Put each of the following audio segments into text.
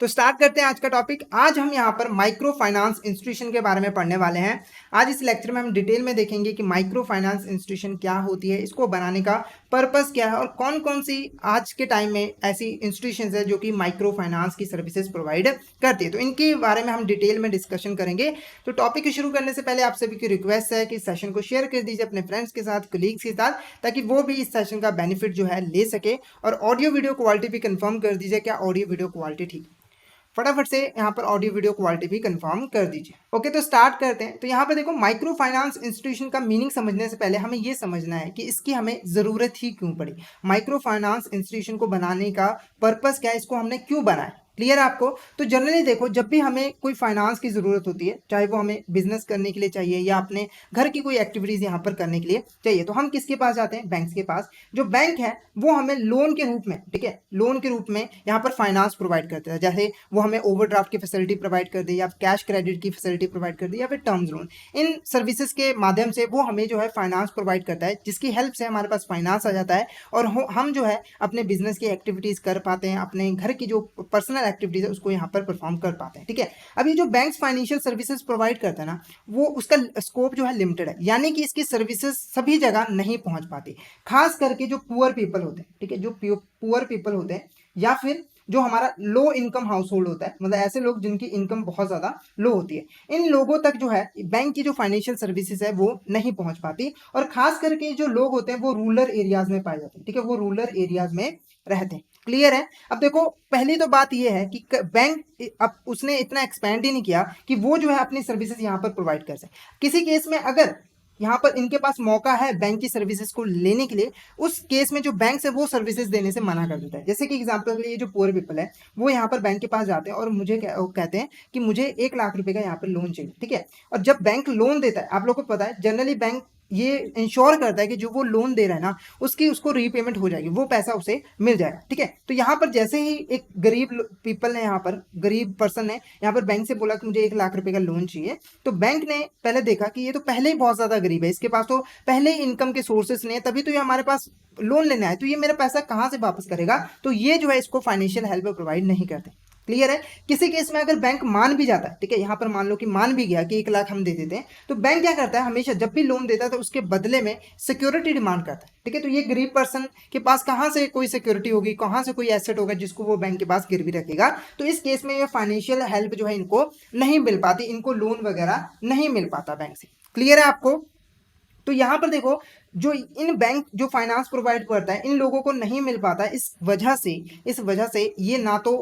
तो स्टार्ट करते हैं आज का टॉपिक। आज हम यहाँ पर माइक्रो फाइनेंस इंस्टीट्यूशन के बारे में पढ़ने वाले हैं। आज इस लेक्चर में हम डिटेल में देखेंगे कि माइक्रो फाइनेंस इंस्टीट्यूशन क्या होती है, इसको बनाने का पर्पस क्या है और कौन कौन सी आज के टाइम में ऐसी इंस्टीट्यूशन है जो कि माइक्रो फाइनेंस की सर्विसेज प्रोवाइड करती है। तो इनके बारे में हम डिटेल में डिस्कशन करेंगे। तो टॉपिक शुरू करने से पहले आप सभी की रिक्वेस्ट है कि सेशन को शेयर कर दीजिए अपने फ्रेंड्स के साथ, कलीग्स के साथ, ताकि वो भी इस सेशन का बेनिफिट जो है ले सके। और ऑडियो वीडियो क्वालिटी भी कंफर्म कर दीजिए, क्या ऑडियो वीडियो क्वालिटी ठीक, फटाफट से यहाँ पर ऑडियो वीडियो क्वालिटी भी कंफर्म कर दीजिए। ओके, तो स्टार्ट करते हैं। तो यहाँ पर देखो, माइक्रो फाइनेंस इंस्टीट्यूशन का मीनिंग समझने से पहले हमें ये समझना है कि इसकी हमें ज़रूरत ही क्यों पड़ी। माइक्रो फाइनेंस इंस्टीट्यूशन को बनाने का पर्पस क्या है, इसको हमने क्यों बनाया, क्लियर है आपको। तो जनरली देखो, जब भी हमें कोई फाइनेंस की ज़रूरत होती है, चाहे वो हमें बिजनेस करने के लिए चाहिए या अपने घर की कोई एक्टिविटीज़ यहाँ पर करने के लिए चाहिए, तो हम किसके पास जाते हैं? बैंक्स के पास। जो बैंक है वो हमें लोन के रूप में, ठीक है, लोन के रूप में यहाँ पर फाइनेंस प्रोवाइड करते हैं। जैसे वो हमें ओवरड्राफ्ट की फैसिलिटी प्रोवाइड कर दे, या कैश क्रेडिट की फैसिलिटी प्रोवाइड कर दे, या फिर टर्म्स लोन। इन सर्विसेज के माध्यम से वो हमें जो है फाइनेंस प्रोवाइड करता है, जिसकी हेल्प से हमारे पास फाइनेंस आ जाता है और हम जो है अपने बिजनेस की एक्टिविटीज़ कर पाते हैं, अपने घर की जो पर्सनल एक्टिविटीज़ है उसको यहाँ पर परफॉर्म कर पाते हैं, ठीक है। अब ये जो बैंक्स फाइनेंशियल सर्विसेज प्रोवाइड करता है ना, वो उसका स्कोप जो है लिमिटेड है, यानी कि इसकी सर्विसेज सभी जगह नहीं पहुंच पाती। खास करके जो पुअर पीपल होते हैं, ठीक है, जो पुअर पीपल होते हैं, या फिर जो हमारा लो इनकम हाउस होल्ड होता है, मतलब ऐसे लोग जिनकी इनकम बहुत ज़्यादा लो होती है, इन लोगों तक जो है बैंक की जो फाइनेंशियल सर्विसेज है वो नहीं पहुंच पाती। और खास करके जो लोग होते हैं वो रूरल एरियाज में पाए जाते हैं, ठीक है, वो रूरल एरियाज में रहते हैं, क्लियर है। अब देखो, पहली तो बात ये है कि बैंक अब उसने इतना एक्सपेंड ही नहीं किया कि वो जो है अपनी सर्विसेज यहाँ पर प्रोवाइड कर सके। किसी केस में अगर यहाँ पर इनके पास मौका है बैंक की सर्विसेज को लेने के लिए, उस केस में जो बैंक है वो सर्विसेज देने से मना कर देता है। जैसे कि एग्जांपल के लिए, जो पुअर पीपल है वो यहाँ पर बैंक के पास जाते हैं और मुझे कहते हैं कि मुझे 1 लाख रुपए का यहाँ पर लोन चाहिए, ठीक है। और जब बैंक लोन देता है, आप लोग को पता है जनरली बैंक ये इंश्योर करता है कि जो वो लोन दे रहा है ना, उसको रीपेमेंट हो जाएगी, वो पैसा उसे मिल जाएगा, ठीक है। तो यहाँ पर जैसे ही एक गरीब पीपल ने, यहाँ पर गरीब पर्सन ने यहाँ पर बैंक से बोला कि मुझे 1 लाख रुपए का लोन चाहिए, तो बैंक ने पहले देखा कि ये तो पहले ही बहुत ज़्यादा गरीब है, इसके पास तो पहले ही इनकम के सोर्सेस नहीं है, तभी तो ये हमारे पास लोन लेना है, तो ये मेरा पैसा कहाँ से वापस करेगा। तो ये जो है इसको फाइनेंशियल हेल्प प्रोवाइड नहीं करते, क्लियर है। किसी केस में अगर बैंक मान भी जाता है, ठीक है, यहाँ पर मान लो कि मान भी गया कि 1 लाख हम दे देते हैं, तो बैंक क्या करता है, हमेशा जब भी लोन देता है तो उसके बदले में सिक्योरिटी डिमांड करता है, ठीक है। तो ये गरीब पर्सन के पास कहाँ से कोई सिक्योरिटी होगी, कहाँ से कोई एसेट होगा जिसको वो बैंक के पास गिरवी रखेगा। तो इस केस में ये फाइनेंशियल हेल्प जो है इनको नहीं मिल पाती, इनको लोन वगैरह नहीं मिल पाता बैंक से, क्लियर है आपको। तो यहाँ पर देखो, जो इन बैंक जो फाइनेंस प्रोवाइड करता है इन लोगों को नहीं मिल पाता, इस वजह से ये ना तो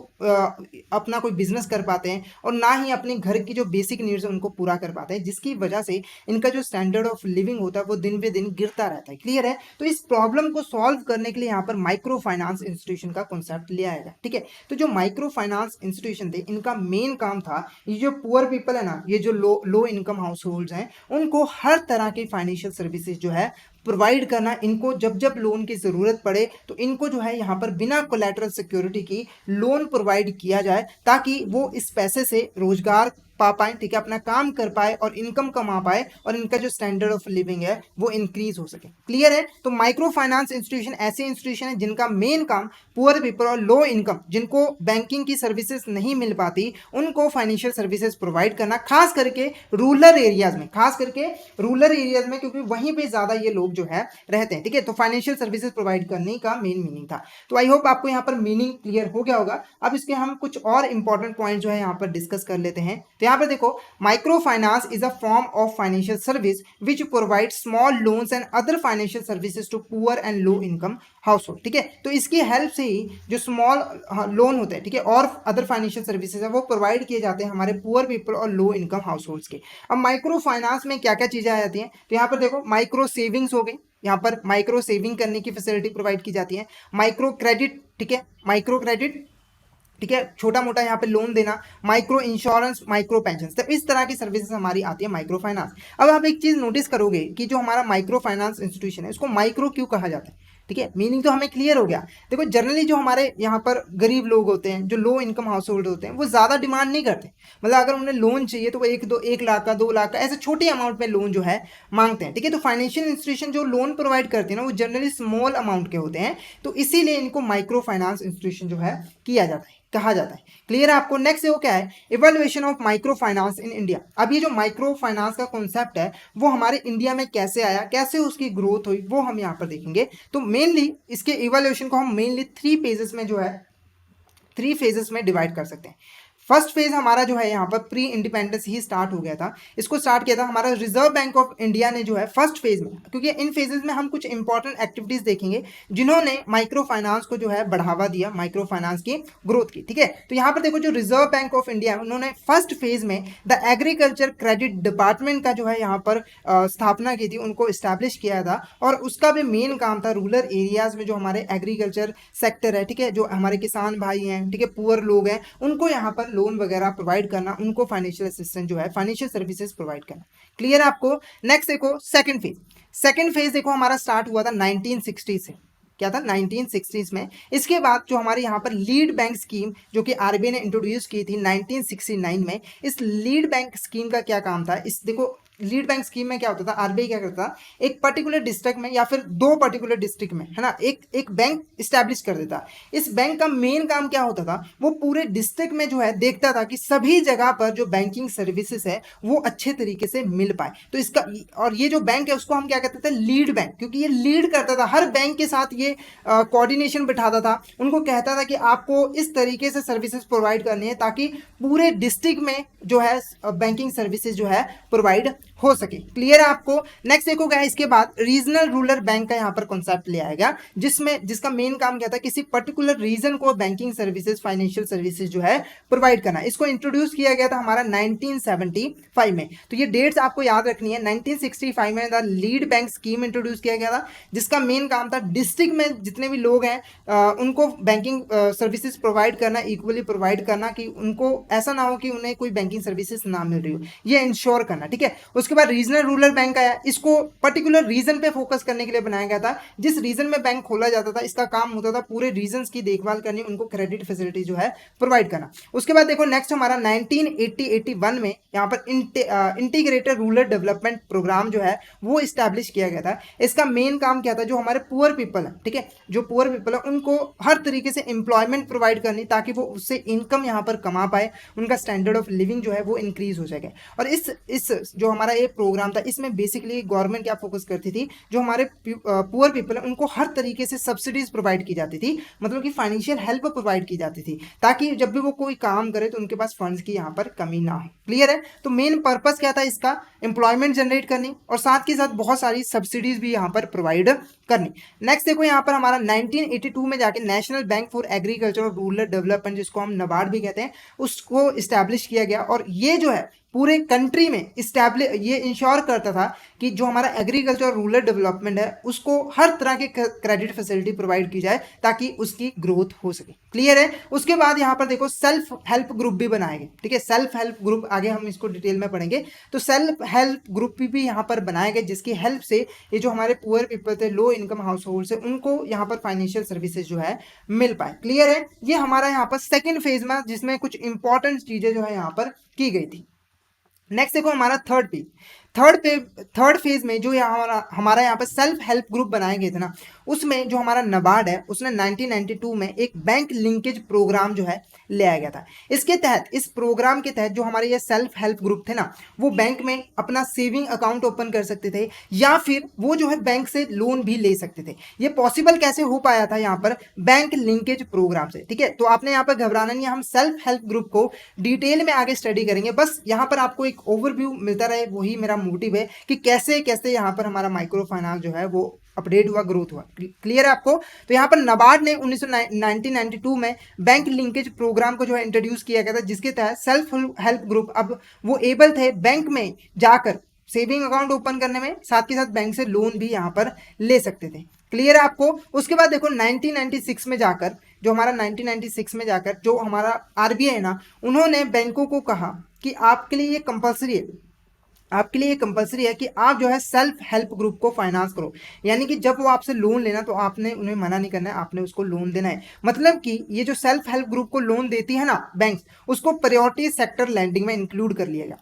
अपना कोई बिजनेस कर पाते हैं और ना ही अपने घर की जो बेसिक नीड्स है उनको पूरा कर पाते हैं, जिसकी वजह से इनका जो स्टैंडर्ड ऑफ लिविंग होता है वो दिन ब दिन गिरता रहता है, क्लियर है। तो इस प्रॉब्लम को सॉल्व करने के लिए यहाँ पर माइक्रो फाइनेंस इंस्टीट्यूशन का कॉन्सेप्ट ले आएगा, ठीक है। तो जो माइक्रो फाइनेंस इंस्टीट्यूशन थे, इनका मेन काम था, ये जो पुअर पीपल है ना, ये जो लो इनकम हाउस होल्ड हैं, उनको हर तरह की फाइनेंशियल सर्विसेज जो है प्रोवाइड करना। इनको जब जब लोन की ज़रूरत पड़े तो इनको जो है यहाँ पर बिना कोलैटरल सिक्योरिटी की लोन प्रोवाइड किया जाए, ताकि वो इस पैसे से रोजगार पा पाए, ठीक है, अपना काम कर पाए और इनकम कमा पाए और इनका जो स्टैंडर्ड ऑफ लिविंग है वो इंक्रीज हो सके, क्लियर है। तो माइक्रो फाइनेंस इंस्टीट्यूशन ऐसे इंस्टीट्यूशन है जिनका मेन काम पुअर पीपल और लो इनकम, जिनको बैंकिंग की सर्विसेज नहीं मिल पाती, उनको फाइनेंशियल सर्विसेज प्रोवाइड करना, खास करके रूरल एरियाज में, क्योंकि वहीं पर ज़्यादा ये लोग जो है रहते हैं, ठीक है। तो फाइनेंशियल सर्विसेज प्रोवाइड करने का मेन मीनिंग था। तो आई होप आपको यहाँ पर मीनिंग क्लियर हो गया होगा। अब इसके हम कुछ और इंपॉर्टेंट पॉइंट जो है यहाँ पर डिस्कस कर लेते हैं। तो यहाँ पर देखो, micro finance is a form of financial service which provide small loans and other financial services to poor and low income house hold, ठीक है। तो इसकी हेल्प से ही जो स्मॉल लोन होते हैं, ठीक है, और अदर फाइनेंशियल सर्विसेज है वो प्रोवाइड किए जाते हैं हमारे पुअर पीपल और लो इनकम हाउस होल्ड्स के। अब माइक्रो फाइनेंस में क्या क्या चीज़ें आ जाती हैं, तो यहाँ पर देखो, माइक्रो सेविंग्स हो गई, यहाँ पर माइक्रो सेविंग करने की फैसिलिटी प्रोवाइड की जाती है। माइक्रो क्रेडिट, ठीक है, माइक्रो क्रेडिट, ठीक है, छोटा मोटा यहाँ पे लोन देना। माइक्रो इंश्योरेंस, माइक्रो पेंशन, तो इस तरह की सर्विसेज हमारी आती है माइक्रो फाइनेंस। अब आप एक चीज़ नोटिस करोगे कि जो हमारा माइक्रो फाइनेंस इंस्टीट्यूशन है उसको माइक्रो क्यों कहा जाता है, ठीक है, मीनिंग तो हमें क्लियर हो गया। देखो, जनरली जो हमारे यहाँ पर गरीब लोग होते हैं, जो लो इनकम हाउस होल्ड होते हैं, वो ज़्यादा डिमांड नहीं करते, मतलब अगर उन्हें लोन चाहिए तो वो 1 लाख का, 2 लाख का, ऐसे छोटे अमाउंट में लोन जो है मांगते हैं, ठीक है। तो फाइनेंशियल इंस्टीट्यूशन जो लोन प्रोवाइड करते हैं ना, वो जनरली स्मॉल अमाउंट के होते हैं, तो इसीलिए इनको माइक्रो फाइनेंस इंस्टीट्यूशन जो है किया जाता है, कहा जाता है। क्लियर है आपको। नेक्स्ट वो क्या है, evaluation of micro finance in India. अब ये जो माइक्रो फाइनेंस का कॉन्सेप्ट है वो हमारे इंडिया में कैसे आया, कैसे उसकी ग्रोथ हुई, वो हम यहाँ पर देखेंगे। तो मेनली इसके इवैल्यूएशन को हम मेनली थ्री फेजेस में डिवाइड कर सकते हैं। फर्स्ट फेज हमारा जो है यहाँ पर प्री इंडिपेंडेंस ही स्टार्ट हो गया था। इसको स्टार्ट किया था हमारा रिजर्व बैंक ऑफ इंडिया ने जो है फर्स्ट फेज में, क्योंकि इन फेजेस में हम कुछ इंपॉर्टेंट एक्टिविटीज देखेंगे जिन्होंने माइक्रो फाइनेंस को जो है बढ़ावा दिया, माइक्रो फाइनेंस की ग्रोथ की। ठीक है, तो यहाँ पर देखो जो रिजर्व बैंक ऑफ इंडिया उन्होंने फर्स्ट फेज में द एग्रीकल्चर क्रेडिट डिपार्टमेंट का जो है यहाँ पर स्थापना की थी, उनको इस्टेब्लिश किया था। और उसका भी मेन काम था रूरल एरियाज में जो हमारे एग्रीकल्चर सेक्टर है, ठीक है, जो हमारे किसान भाई हैं, ठीक है, पुअर लोग हैं, उनको यहाँ पर लोन वगैरह प्रोवाइड करना, उनको फाइनेंशियल असिस्टेंस जो है फाइनेंशियल सर्विसेज प्रोवाइड करना। क्लियर है आपको। नेक्स्ट देखो सेकंड फेज देखो हमारा स्टार्ट हुआ था 1960 से। क्या था 1960s में। इसके बाद जो हमारे यहाँ पर लीड बैंक स्कीम जो कि आरबीआई ने इंट्रोड्यूस की थी 1969 में, इस लीड बैंक स्कीम का क्या काम था, इस देखो लीड बैंक स्कीम में क्या होता था, आरबीआई क्या करता था, एक पर्टिकुलर डिस्ट्रिक्ट में या फिर दो पर्टिकुलर डिस्ट्रिक्ट में, है ना, एक बैंक स्टैब्लिश कर देता। इस बैंक का मेन काम क्या होता था, वो पूरे डिस्ट्रिक्ट में जो है देखता था कि सभी जगह पर जो बैंकिंग सर्विसेज है वो अच्छे तरीके से मिल पाए। तो इसका, और ये जो बैंक है उसको हम क्या कहते थे, लीड बैंक, क्योंकि ये लीड करता था, हर बैंक के साथ ये कोऑर्डिनेशन बिठाता था, उनको कहता था कि आपको इस तरीके से सर्विसेज प्रोवाइड करनी है ताकि पूरे डिस्ट्रिक्ट में जो है बैंकिंग सर्विसेज जो है प्रोवाइड हो सके। क्लियर है आपको। नेक्स्ट देखो क्या है, इसके बाद रीजनल रूरल बैंक का यहाँ पर कॉन्सेप्ट ले आएगा, जिसका मेन काम क्या था, किसी पर्टिकुलर रीजन को बैंकिंग सर्विसेज, फाइनेंशियल सर्विसेज जो है प्रोवाइड करना। इसको इंट्रोड्यूस किया गया था हमारा 1975 में। तो ये डेट्स आपको याद रखनी है। 1965 में the lead bank scheme introduce किया गया था, जिसका मेन काम था डिस्ट्रिक्ट में जितने भी लोग हैं उनको बैंकिंग सर्विसेज प्रोवाइड करना, इक्वली प्रोवाइड करना, कि उनको ऐसा ना हो कि उन्हें कोई बैंकिंग सर्विसेज ना मिल रही हो, ये इंश्योर करना। ठीक है, उसके बाद रीजनल रूरल बैंक आया, इसको पर्टिकुलर रीजन पे फोकस करने के लिए बनाया गया था। जिस रीजन में बैंक खोला जाता था इसका काम होता था पूरे रीजन्स की देखभाल करनी, उनको क्रेडिट फैसिलिटी जो है प्रोवाइड करना। उसके बाद देखो नेक्स्ट हमारा 1980-81 में यहाँ पर इंटीग्रेटेड रूरल डेवलपमेंट प्रोग्राम जो है वो इस्टेब्लिश किया गया था। इसका मेन काम क्या था, जो हमारे पुअर पीपल है, ठीक है, जो पुअर पीपल है उनको हर तरीके से एम्प्लॉयमेंट प्रोवाइड करनी ताकि वो उससे इनकम यहाँ पर कमा पाए, उनका स्टैंडर्ड ऑफ लिविंग जो है वो इंक्रीज हो जाएगा। और इस जो हमारा ये प्रोग्राम था इसमें बेसिकली गवर्नमेंट क्या फोकस करती थी, जो हमारे पुअर पीपल है उनको हर तरीके से सब्सिडीज प्रोवाइड की जाती थी, मतलब कि फाइनेंशियल हेल्प प्रोवाइड की जाती थी, ताकि जब भी वो कोई काम करे तो उनके पास फंड्स की यहाँ पर कमी ना हो। क्लियर है। तो मेन पर्पस क्या था इसका, एम्प्लॉयमेंट जनरेट करनी और साथ के साथ बहुत सारी सब्सिडीज भी यहाँ पर प्रोवाइड करनी। नेक्स्ट देखो यहाँ पर हमारा 1982 में जाके नेशनल बैंक फॉर एग्रीकल्चर और रूरल डेवलपमेंट, जिसको हम नबार्ड भी कहते हैं, उसको इस्टेब्लिश किया गया। और ये जो है पूरे कंट्री में ये इंश्योर करता था कि जो हमारा एग्रीकल्चर और रूरल डेवलपमेंट है उसको हर तरह के क्रेडिट फैसिलिटी प्रोवाइड की जाए ताकि उसकी ग्रोथ हो सके। क्लियर है। उसके बाद यहाँ पर देखो सेल्फ हेल्प ग्रुप भी बनाए गए। ठीक है, सेल्फ हेल्प ग्रुप आगे हम इसको डिटेल में पढ़ेंगे। तो सेल्फ हेल्प ग्रुप भी यहाँ पर बनाए गए, जिसकी हेल्प से ये जो हमारे पुअर पीपल थे, लो इनकम हाउस होल्ड से, उनको यहाँ पर फाइनेंशियल सर्विसेज जो है मिल पाए। क्लियर है। ये हमारा यहाँ पर सेकेंड फेज में, जिसमें कुछ इंपॉर्टेंट चीजें जो है यहाँ पर की गई थी। नेक्स्ट देखो हमारा थर्ड फेज में जो हमारा यहाँ पर सेल्फ हेल्प ग्रुप बनाए गए थे ना, उसमें जो हमारा नबार्ड है उसने 1992 में एक बैंक लिंकेज प्रोग्राम जो है ले आया गया था। इसके तहत, इस प्रोग्राम के तहत जो हमारे ये सेल्फ हेल्प ग्रुप थे ना, वो बैंक में अपना सेविंग अकाउंट ओपन कर सकते थे या फिर वो जो है बैंक से लोन भी ले सकते थे। ये पॉसिबल कैसे हो पाया था, यहाँ पर बैंक लिंकेज प्रोग्राम से। ठीक है, तो आपने यहाँ पर घबराना नहीं है, हम सेल्फ हेल्प ग्रुप को डिटेल में आगे स्टडी करेंगे। बस यहाँ पर आपको एक ओवरव्यू मिलता रहे, वही मेरा मोटिव है कि कैसे कैसे यहाँ पर हमारा माइक्रो फाइनेंस जो है वो अपडेट हुआ, ग्रोथ हुआ। क्लियर है आपको। तो यहाँ पर नबार्ड ने 1992 में बैंक लिंकेज प्रोग्राम को जो है इंट्रोड्यूस किया गया था, जिसके तहत सेल्फ हेल्प ग्रुप अब वो एबल थे बैंक में जाकर सेविंग अकाउंट ओपन करने में, साथ के साथ बैंक से लोन भी यहाँ पर ले सकते थे। क्लियर है आपको। उसके बाद देखो 1996 में जाकर, जो हमारा 1996 में जाकर जो हमारा आरबीआई है ना, उन्होंने बैंकों को कहा कि आपके लिए ये कंपलसरी है कि आप जो है सेल्फ हेल्प ग्रुप को फाइनेंस करो। यानी कि जब वो आपसे लोन लेना तो आपने उन्हें मना नहीं करना है, आपने उसको लोन देना है। मतलब कि ये जो सेल्फ हेल्प ग्रुप को लोन देती है ना बैंक, उसको प्रायोरिटी सेक्टर लैंडिंग में इंक्लूड कर लिया गया।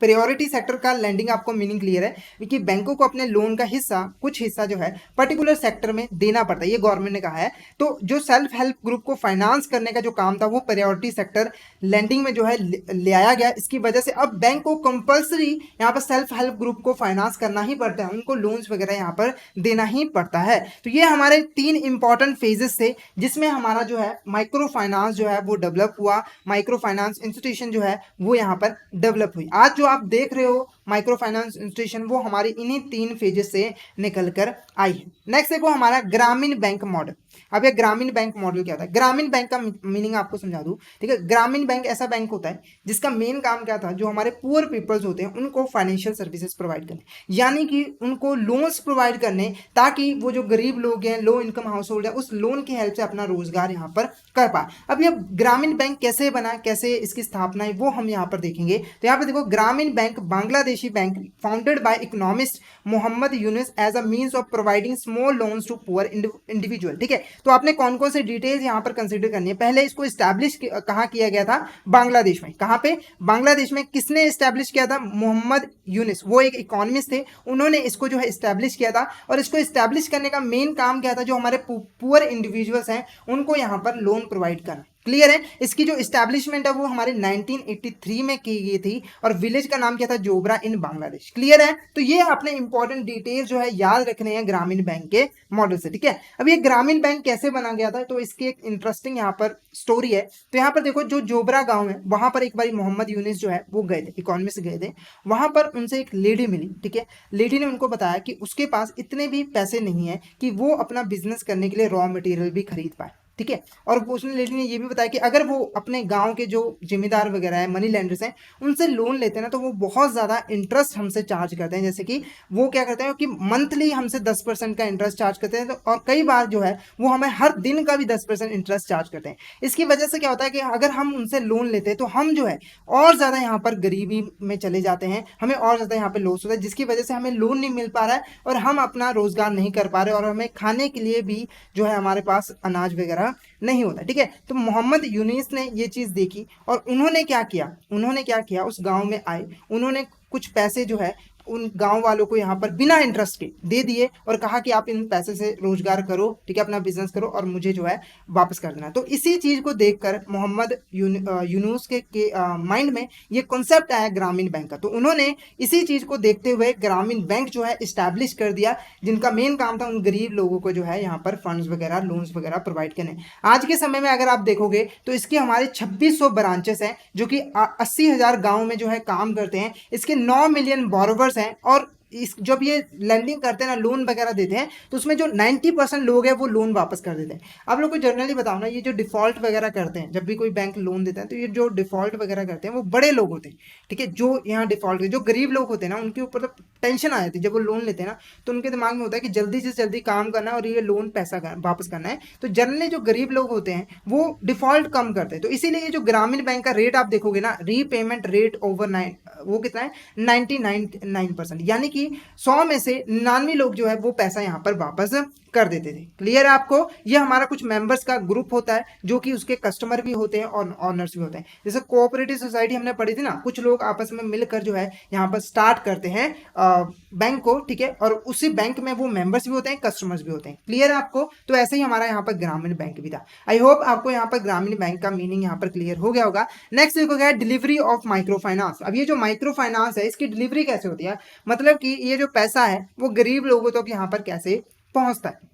प्रायोरिटी सेक्टर का लैंडिंग आपको मीनिंग क्लियर है कि बैंकों को अपने लोन का हिस्सा, कुछ हिस्सा जो है पर्टिकुलर सेक्टर में देना पड़ता है, ये गवर्नमेंट ने कहा है। तो जो सेल्फ हेल्प ग्रुप को फाइनेंस करने का जो काम था वो प्रायोरिटी सेक्टर लैंडिंग में जो है ले आया गया। इसकी वजह से अब बैंक को कंपल्सरी यहाँ पर सेल्फ हेल्प ग्रुप को फाइनेंस करना ही पड़ता है, उनको लोन्स वगैरह यहाँ पर देना ही पड़ता है। तो ये हमारे 3 इंपॉर्टेंट फेजेस थे जिसमें हमारा जो है माइक्रो फाइनेंस जो है वो डेवलप हुआ, माइक्रो फाइनेंस इंस्टीट्यूशन जो है वो यहाँ पर डेवलप हुई। आज जो आप देख रहे हो माइक्रो फाइनेंस इंस्टीट्यूशन वो हमारी इन्हीं 3 फेजेस से निकल कर आई है। नेक्स्ट देखो हमारा ग्रामीण बैंक मॉडल। अब ये ग्रामीण बैंक मॉडल क्या होता है? ग्रामीण बैंक का मीनिंग आपको समझा दूं, ठीक है। ग्रामीण बैंक ऐसा बैंक होता है जिसका मेन काम क्या था, जो हमारे पुअर पीपल्स होते हैं उनको फाइनेंशियल सर्विसेज प्रोवाइड करने, यानी कि उनको लोन्स प्रोवाइड करने, ताकि वो जो गरीब लोग हैं, लो इनकम हाउस होल्ड है, उस लोन की हेल्प से अपना रोजगार यहाँ पर कर पाए। अब ये ग्रामीण बैंक कैसे बना, कैसे इसकी स्थापना है, वो हम यहाँ पर देखेंगे। तो यहाँ पर देखो, Grameen bank Bangladeshi bank founded by economist Muhammad Yunus as a means of providing small loans to poor individual, ठीक है। तो आपने कौन कौन से डिटेल्स यहाँ पर कंसीडर करनी है। पहले इसको इस्टेब्लिश कहाँ किया गया था? बांग्लादेश में। कहाँ पे? बांग्लादेश में। किसने इस्टेब्लिश किया था? मोहम्मद यूनुस, वो एक इकोनॉमिस्ट थे, उन्होंने इसको जो है इस्टेब्लिश किया था। और इसको इस्टेब्लिश करने का मेन काम क्या था? जो हमारे पुअर इंडिविजुअल्स हैं उनको यहाँ पर लोन प्रोवाइड करना। क्लियर है? इसकी जो इस्टेब्लिशमेंट है वो हमारे 1983 में की गई थी और विलेज का नाम क्या था? जोबरा इन बांग्लादेश। क्लियर है? तो ये अपने इंपॉर्टेंट डिटेल जो है याद रखने हैं ग्रामीण बैंक के मॉडल से, ठीक है। अब ये ग्रामीण बैंक कैसे बना गया था, तो इसकी एक इंटरेस्टिंग यहाँ पर स्टोरी है। तो यहाँ पर देखो, जो जोबरा गांव है वहां पर एक बार मोहम्मद यूनुस जो है वो गए थे, इकोनॉमिस्ट गए थे, वहां पर उनसे एक लेडी मिली, ठीक है। लेडी ने उनको बताया कि उसके पास इतने भी पैसे नहीं है कि वो अपना बिजनेस करने के लिए रॉ मटेरियल भी खरीद पाए, ठीक है। और उसने लेडी ने ये भी बताया कि अगर वो अपने गांव के जो जिम्मेदार वगैरह है, मनी लेंडर्स हैं, उनसे लोन लेते हैं ना, तो वो बहुत ज़्यादा इंटरेस्ट हमसे चार्ज करते हैं। जैसे कि वो क्या करते हैं कि मंथली हमसे 10% का इंटरेस्ट चार्ज करते हैं, तो और कई बार जो है वो हमें हर दिन का भी 10% इंटरेस्ट चार्ज करते हैं। इसकी वजह से क्या होता है कि अगर हम उनसे लोन लेते हैं तो हम जो है और ज़्यादा यहाँ पर गरीबी में चले जाते हैं, हमें और ज़्यादा यहाँ पर लॉस होता है, जिसकी वजह से हमें लोन नहीं मिल पा रहा है और हम अपना रोजगार नहीं कर पा रहे और हमें खाने के लिए भी जो है हमारे पास अनाज वगैरह नहीं होता, ठीक है। तो मोहम्मद यूनुस ने ये चीज़ देखी और उन्होंने क्या किया, उस गांव में आए, उन्होंने कुछ पैसे जो है उन गांव वालों को यहाँ पर बिना इंटरेस्ट के दे दिए और कहा कि आप इन पैसे से रोजगार करो, ठीक है, अपना बिजनेस करो और मुझे जो है वापस कर देना। तो इसी चीज़ को देखकर मोहम्मद यूनुस के माइंड में ये कॉन्सेप्ट आया ग्रामीण बैंक का। तो उन्होंने इसी चीज़ को देखते हुए ग्रामीण बैंक जो है इस्टेब्लिश कर दिया, जिनका मेन काम था उन गरीब लोगों को जो है यहाँ पर फंड्स वगैरह, लोन्स वगैरह प्रोवाइड करने। आज के समय में अगर आप देखोगे तो इसके हमारे 2600 ब्रांचेस हैं जो कि 80,000 गाँव में जो है काम करते हैं। इसके 9 मिलियन बोरोवर्स हैं और इस जब ये लैंडिंग करते हैं ना, लोन वगैरह देते हैं, तो उसमें जो 90% लोग हैं वो लोन वापस कर देते हैं। आप लोग को जनरली बताओ ना, ये जो डिफॉल्ट वगैरह करते हैं, जब भी कोई बैंक लोन देता है तो ये जो डिफॉल्ट वगैरह करते हैं वो बड़े लोग होते हैं, ठीक है। जो यहाँ डिफॉल्ट, जो गरीब लोग होते हैं ना, उनके ऊपर तो टेंशन आ जाती है जब वो लोन लेते हैं ना, तो उनके दिमाग में होता है कि जल्दी से जल्दी काम करना है और ये लोन पैसा वापस करना है। तो जनरली जो गरीब लोग होते हैं वो डिफॉल्ट कम करते हैं। तो इसीलिए ये जो ग्रामीण बैंक का रेट आप देखोगे ना, रीपेमेंट रेट ओवर 9, वो कितना है? 99%, यानी कि 100 में से 99 लोग जो है वो पैसा यहाँ पर वापस कर देते थे। क्लियर है आपको? ये हमारा कुछ मेंबर्स का ग्रुप होता है जो कि उसके कस्टमर भी होते हैं और ऑनर्स भी होते हैं। जैसे कोऑपरेटिव सोसाइटी हमने पढ़ी थी ना, कुछ लोग आपस में मिलकर जो है यहाँ पर स्टार्ट करते हैं बैंक को, ठीक है, और उसी बैंक में वो मेंबर्स भी होते हैं, कस्टमर्स भी होते हैं। क्लियर है आपको? तो ऐसे ही हमारा यहाँ पर ग्रामीण बैंक भी था। आई होप आपको यहाँ पर ग्रामीण बैंक का मीनिंग यहाँ पर क्लियर हो गया होगा। नेक्स्ट देखोगे डिलीवरी ऑफ माइक्रो फाइनेंस। अब ये जो माइक्रो फाइनेंस है इसकी डिलीवरी कैसे होती है, मतलब कि ये जो पैसा है वो गरीब लोगों तक यहाँ पर कैसे पहुंचता है।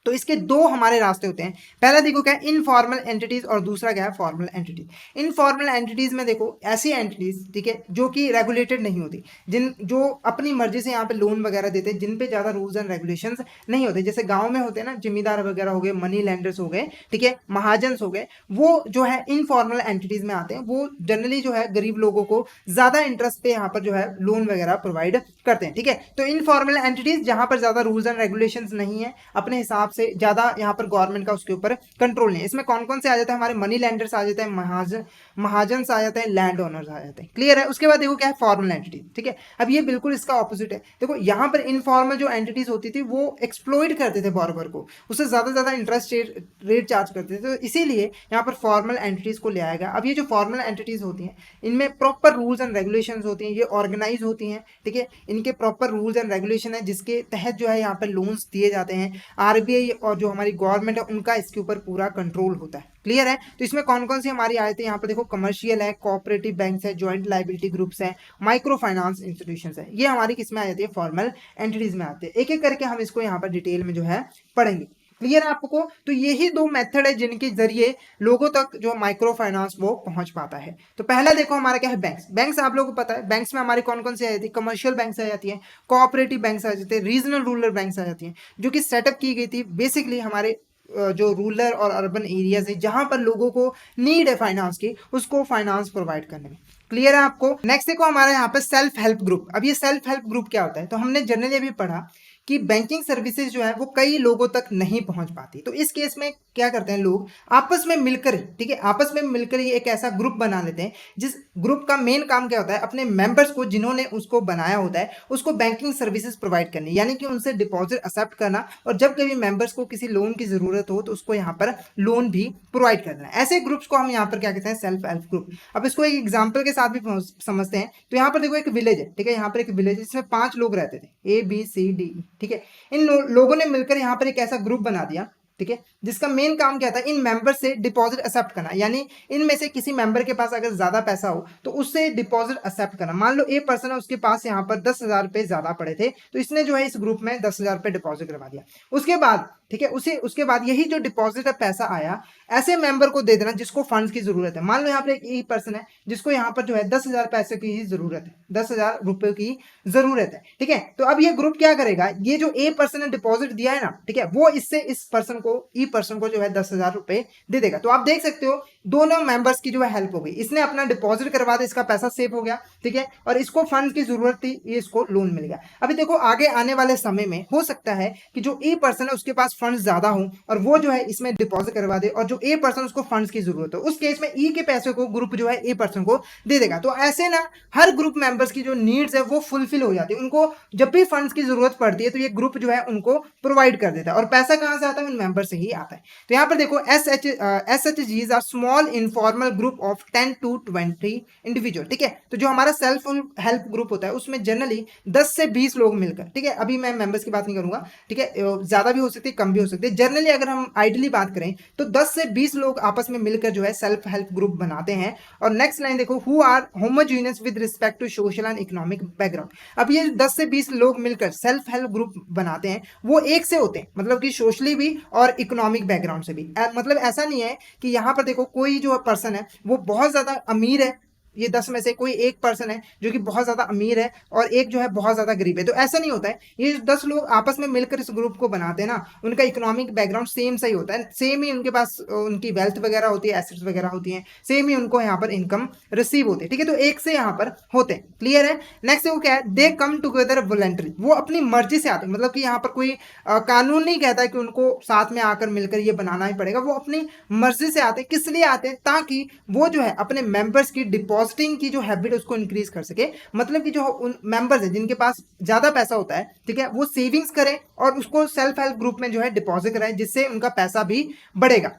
तो इसके 2 हमारे रास्ते होते हैं। पहला देखो क्या है, इनफॉर्मल एंटिटीज, और दूसरा क्या है, फॉर्मल एंटिटीज। इनफॉर्मल एंटिटीज में देखो ऐसी एंटिटीज, ठीक है, जो कि रेगुलेटेड नहीं होती, जो अपनी मर्जी से यहाँ पे लोन वगैरह देते हैं, जिन पे ज़्यादा रूल्स एंड रेगुलेशंस नहीं होते। जैसे गाँव में होते हैं ना, जिम्मेदार वगैरह हो गए, मनी लेंडर्स हो गए, ठीक है, महाजन्स हो गए, वो जो है इनफॉर्मल एंटिटीज में आते हैं। वो जनरली जो है गरीब लोगों को ज़्यादा इंटरेस्ट पे यहाँ पर जो है लोन वगैरह प्रोवाइड करते हैं, ठीक है। तो इनफॉर्मल एंटिटीज जहाँ पर ज़्यादा रूल्स एंड रेगुलेशंस नहीं है, अपने हिसाब से ज़्यादा यहाँ पर गवर्नमेंट का उसके ऊपर कंट्रोल नहीं है। इसमें कौन कौन से आ जाते हैं, हमारे मनी लैंडर्स आ जाते हैं, महाजन आ जाते हैं, लैंड ओनर्स आ जाते हैं। क्लियर है। उसके बाद देखो क्या है, फॉर्मल एंटिटी। ठीक है, अब ये बिल्कुल इसका ऑपोजिट है। देखो यहाँ पर इनफॉर्मल जो एंटिटीज होती थी वो एक्सप्लॉइट करते थे बॉरोवर को, उससे ज़्यादा इंटरेस्ट रेट चार्ज करते थे, तो इसीलिए यहाँ पर फॉर्मल एंटिटीज को ले आया गया। अब ये जो फॉर्मल एंटिटीज होती हैं इनमें प्रॉपर रूल्स एंड रेगुलेशंस होती हैं, ये ऑर्गेनाइज होती हैं। ठीक है, इनके प्रॉपर रूल्स एंड रेगुलेशन है जिसके तहत जो है यहाँ पर लोन्स दिए जाते हैं। आरबीआई और जो हमारी गवर्नमेंट है उनका इसके ऊपर पूरा कंट्रोल होता है। क्लियर है। तो इसमें कौन कौन सी हमारी आयतें यहाँ पर देखो, कमर्शियल है, कोऑपरेटिव बैंक्स है, ज्वाइंट लाइबिलिटी ग्रुप्स है, माइक्रो फाइनेंस इंस्टीट्यूशंस है, ये हमारी किसमें आ जाती है, फॉर्मल एंटिटीज में आते हैं। एक एक करके हम इसको यहाँ पर डिटेल में जो है पढ़ेंगे। क्लियर है आपको। तो यही दो मेथड है जिनके जरिए लोगों तक जो माइक्रो फाइनेंस वो पहुंच पाता है। तो पहला देखो हमारा क्या है, बैंक्स। बैंक्स आप लोगों को पता है, बैंक्स में हमारी कौन कौन सी आ जाती है, कमर्शियल बैंक्स आ जाती है, कोऑपरेटिव बैंक्स आ जाते हैं, रीजनल रूरल बैंक्स आ जाती हैं, जो कि सेटअप की गई थी बेसिकली हमारे जो रूरल और अर्बन एरियाज है जहां पर लोगों को नीड है फाइनेंस की, उसको फाइनेंस प्रोवाइड करने में। क्लियर है आपको। नेक्स्ट देखो हमारे यहाँ पे सेल्फ हेल्प ग्रुप। अब ये सेल्फ हेल्प ग्रुप क्या होता है, तो हमने जनरली अभी पढ़ा कि बैंकिंग सर्विसेज जो है वो कई लोगों तक नहीं पहुंच पाती, तो इस केस में क्या करते हैं लोग आपस में मिलकर, ठीक है, आपस में मिलकर ये एक ऐसा ग्रुप बना लेते हैं जिस ग्रुप का मेन काम क्या होता है, अपने मेंबर्स को जिन्होंने उसको बनाया होता है उसको बैंकिंग सर्विसेज प्रोवाइड करनी, यानी कि उनसे डिपॉजिट एक्सेप्ट करना, और जब कभी मेंबर्स को किसी लोन की जरूरत हो तो उसको यहाँ पर लोन भी प्रोवाइड करना। ऐसे ग्रुप्स को हम यहाँ पर क्या कहते हैं, सेल्फ हेल्प ग्रुप। अब इसको एक एग्जाम्पल के साथ भी समझते हैं। तो यहाँ पर देखो एक विलेज है, ठीक है, यहाँ पर एक विलेज है जिसमें 5 लोग रहते थे, ABCD। ठीक है, इन लोगों ने मिलकर यहाँ पर एक ऐसा ग्रुप बना दिया, ठीक है, जिसका मेन काम क्या था, इन मेंबर से डिपॉजिट एक्सेप्ट करना, यानी इनमें से किसी मेंबर के पास अगर ज्यादा पैसा हो तो उससे डिपॉजिट एक्सेप्ट करना। मान लो ए पर्सन है, उसके पास यहाँ पर 10,000 रुपए ज्यादा पड़े थे, तो इसने जो है इस ग्रुप में 10,000 रुपए डिपॉजिट करवा दिया। उसके बाद ठीक है, उसके बाद यही जो डिपॉजिट पैसा आया ऐसे मेंबर को दे देना जिसको फंड्स की जरूरत है। मान लो यहाँ पर एक ई पर्सन है जिसको यहाँ पर जो है 10,000 पैसे की ही जरूरत है, 10,000 रुपए की जरूरत है। ठीक है, तो अब ये ग्रुप क्या करेगा, ये जो ए पर्सन ने डिपॉजिट दिया है ना, ठीक है, वो इससे इस पर्सन को, ई पर्सन को जो है 10,000 रुपए दे देगा। तो आप देख सकते हो दोनों मेंबर्स की जो है हेल्प हो गई, इसने अपना डिपॉजिट करवा दिया, इसका पैसा सेव हो गया, ठीक है, और इसको फंड की जरूरत थी, ये इसको लोन मिल गया। अभी देखो आगे आने वाले समय में हो सकता है कि जो ए पर्सन है उसके पास फंड ज्यादा हो और वो जो है इसमें डिपॉजिट करवा दे, और जो ए पर्सन उसको फंड्स की जरूरत हो, उस केस में ई के पैसे को ग्रुप जो है ए पर्सन को दे देगा। तो ऐसे ना हर ग्रुप मेंबर्स की जो नीड्स है वो फुलफिल हो जाती है, उनको जब भी फंड्स की जरूरत पड़ती है तो ये ग्रुप जो है उनको प्रोवाइड कर देता है, और पैसा कहां से आता है, उन मेंबर से ही आता है। तो यहाँ पर देखो SHGs are small informal group of 10 to 20 individual. ठीक है, तो जो हमारा सेल्फ हेल्प ग्रुप होता है उसमें जनरली 10 से 20 लोग मिलकर, ठीक है, अभी मैं मेंबर्स की बात नहीं करूंगा, ठीक है, ज्यादा भी हो सकती है कम भी हो सकती है, जनरली अगर हम आइडियली बात करें तो 10 से 20 लोग आपस में मिलकर जो है सेल्फ हेल्प ग्रुप बनाते हैं। और नेक्स्ट लाइन देखो, who are homogeneous with respect to social and economic background. अब ये 10 से 20 लोग मिलकर सेल्फ हेल्प ग्रुप बनाते हैं, वो एक से होते हैं, मतलब कि सोशली भी और इकोनॉमिक बैकग्राउंड से भी। मतलब ऐसा नहीं है कि यहाँ पर देखो कोई जो पर्सन है वो बहुत ज्यादा अमीर है, ये 10 में से कोई एक पर्सन है जो कि बहुत ज्यादा अमीर है और एक जो है बहुत ज्यादा गरीब है, तो ऐसा नहीं होता है। ये 10 लोग आपस में मिलकर इस ग्रुप को बनाते हैं ना, उनका इकोनॉमिक बैकग्राउंड सेम सही होता है, सेम ही उनके पास उनकी वेल्थ वगैरह होती है, एसेट्स वगैरह होती हैं, सेम ही उनको यहाँ पर इनकम रिसीव होती है। ठीक है, तो एक से यहाँ पर होते हैं। क्लियर है। नेक्स्ट वो क्या है, दे कम टुगेदर वॉलंटरी, वो अपनी मर्जी से आते हैं, मतलब कि यहाँ पर कोई कानून नहीं कहता है कि उनको साथ में आकर मिलकर ये बनाना ही पड़ेगा, वो अपनी मर्जी से आते हैं। किस लिए आते हैं, ताकि वो जो है अपने मेंबर्स की डिपॉजिटिंग की जो हैबिट है उसको इंक्रीज कर सके, मतलब कि जो उन मेंबर्स है जिनके पास ज्यादा पैसा होता है, ठीक है, वो सेविंग्स करें और उसको सेल्फ हेल्प ग्रुप में जो है डिपॉजिट कराएं, जिससे उनका पैसा भी बढ़ेगा।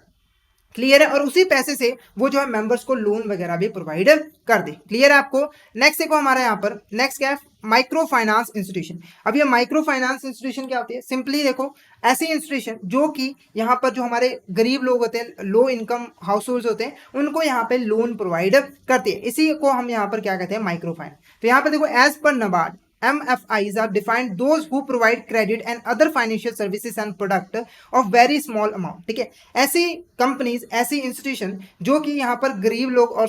क्लियर है, और उसी पैसे से वो जो है मेंबर्स को लोन वगैरह भी प्रोवाइड कर दे। क्लियर है आपको। नेक्स्ट देखो हमारे यहाँ पर नेक्स्ट क्या है, माइक्रो फाइनेंस इंस्टीट्यूशन। अब ये माइक्रो फाइनेंस इंस्टीट्यूशन क्या होती है, सिंपली देखो ऐसी इंस्टीट्यूशन जो कि यहाँ पर जो हमारे गरीब लोग होते हैं, लो इनकम हाउस होल्ड होते हैं, उनको यहाँ पे लोन प्रोवाइड करती है, इसी को हम यहाँ पर क्या कहते हैं, माइक्रो फाइनेंस। तो यहाँ पर देखो as per NABARD MFIs are defined those who provide credit and other financial services and product of very small amount। ठीक है, ऐसी कंपनीज, ऐसी इंस्टीट्यूशन जो कि यहाँ पर गरीब लोग और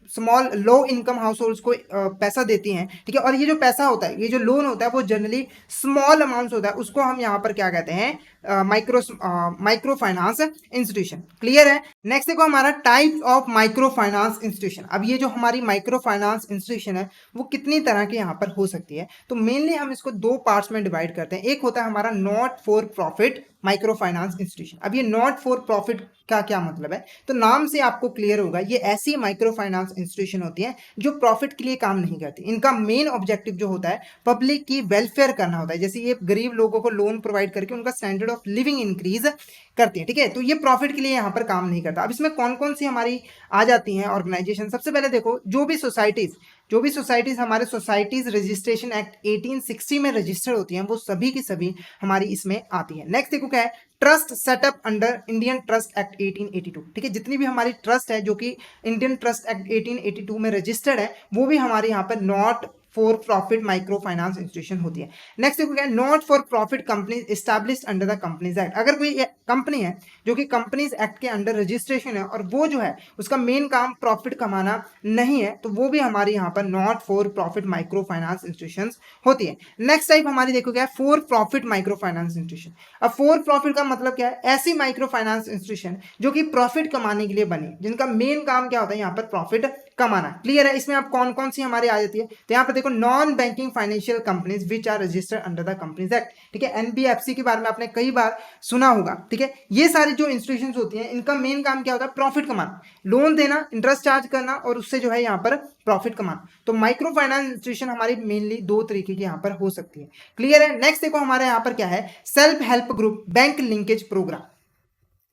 स्मॉल लो इनकम हाउस होल्ड्स को पैसा देती हैं। ठीक है, और ये जो पैसा होता है, ये जो लोन होता है वो जनरली स्मॉल अमाउंट्स होता है, उसको हम यहाँ पर क्या कहते हैं, माइक्रो फाइनेंस इंस्टीट्यूशन। क्लियर है। नेक्स्ट देखो हमारा types of micro finance institution. अब ये जो हमारी माइक्रो फाइनेंस इंस्टीट्यूशन है वो कितनी तरह के यहाँ पर हो सकती है, तो मेनली हम इसको दो पार्ट्स में डिवाइड करते हैं। एक होता है हमारा not for profit micro finance institution. अब ये नॉट फॉर प्रॉफिट का क्या मतलब है, तो नाम से आपको क्लियर होगा, ये ऐसी माइक्रो फाइनेंस इंस्टीट्यूशन होती है जो प्रॉफिट के लिए काम नहीं करती। इनका मेन ऑब्जेक्टिव जो होता है पब्लिक की वेलफेयर करना होता है। जैसे ये गरीब लोगों को लोन प्रोवाइड करके उनका स्टैंडर्ड ऑफ लिविंग इंक्रीज करती है, ठीक है। तो ये प्रॉफिट के लिए यहाँ पर काम नहीं करता। अब इसमें कौन कौन सी हमारी आ जाती हैं ऑर्गेनाइजेशन, सबसे पहले देखो जो भी सोसाइटीज हमारे सोसाइटीज रजिस्ट्रेशन एक्ट 1860 में रजिस्टर्ड होती हैं वो सभी की सभी हमारी इसमें आती है। नेक्स्ट देखो क्या है, trust setup under Indian trust act 1882, ठीक है। जितनी भी हमारी ट्रस्ट है जो कि इंडियन ट्रस्ट एक्ट 1882 में रजिस्टर्ड है वो भी हमारे यहाँ पर not for profit micro finance institution होती है। नेक्स्ट देखो क्या है, not for profit companies established under the companies act. अगर कोई कंपनी है जो कि कंपनीज एक्ट के अंडर रजिस्ट्रेशन है और वो जो है उसका मेन काम प्रॉफिट कमाना नहीं है, तो वो भी हमारी यहाँ पर not for profit micro finance institution होती है। नेक्स्ट टाइप हमारी देखो क्या है, for profit micro finance institution. अब फॉर प्रॉफिट का मतलब क्या है, ऐसी माइक्रो फाइनेंस इंस्टीट्यूशन जो कि प्रॉफिट कमाने के लिए बनी, जिनका मेन काम क्या होता है यहाँ पर प्रॉफिट कमाना। क्लियर है। इसमें आप कौन कौन सी हमारी आ जाती है, तो यहाँ पर देखो non banking financial companies which are registered under the companies act, ठीक है। एनबीएफसी के बारे में आपने कई बार सुना होगा, ठीक है। ये सारी जो इंस्टीट्यूशंस होती हैं इनका मेन काम क्या होता है, प्रॉफिट कमाना, लोन देना, इंटरेस्ट चार्ज करना और उससे जो है यहाँ पर प्रॉफिट कमाना। तो माइक्रो फाइनेंस इंस्टीट्यूशन हमारी मेनली दो तरीके की यहाँ पर हो सकती है। क्लियर है। नेक्स्ट देखो हमारे यहाँ पर क्या है, self help group bank linkage programme.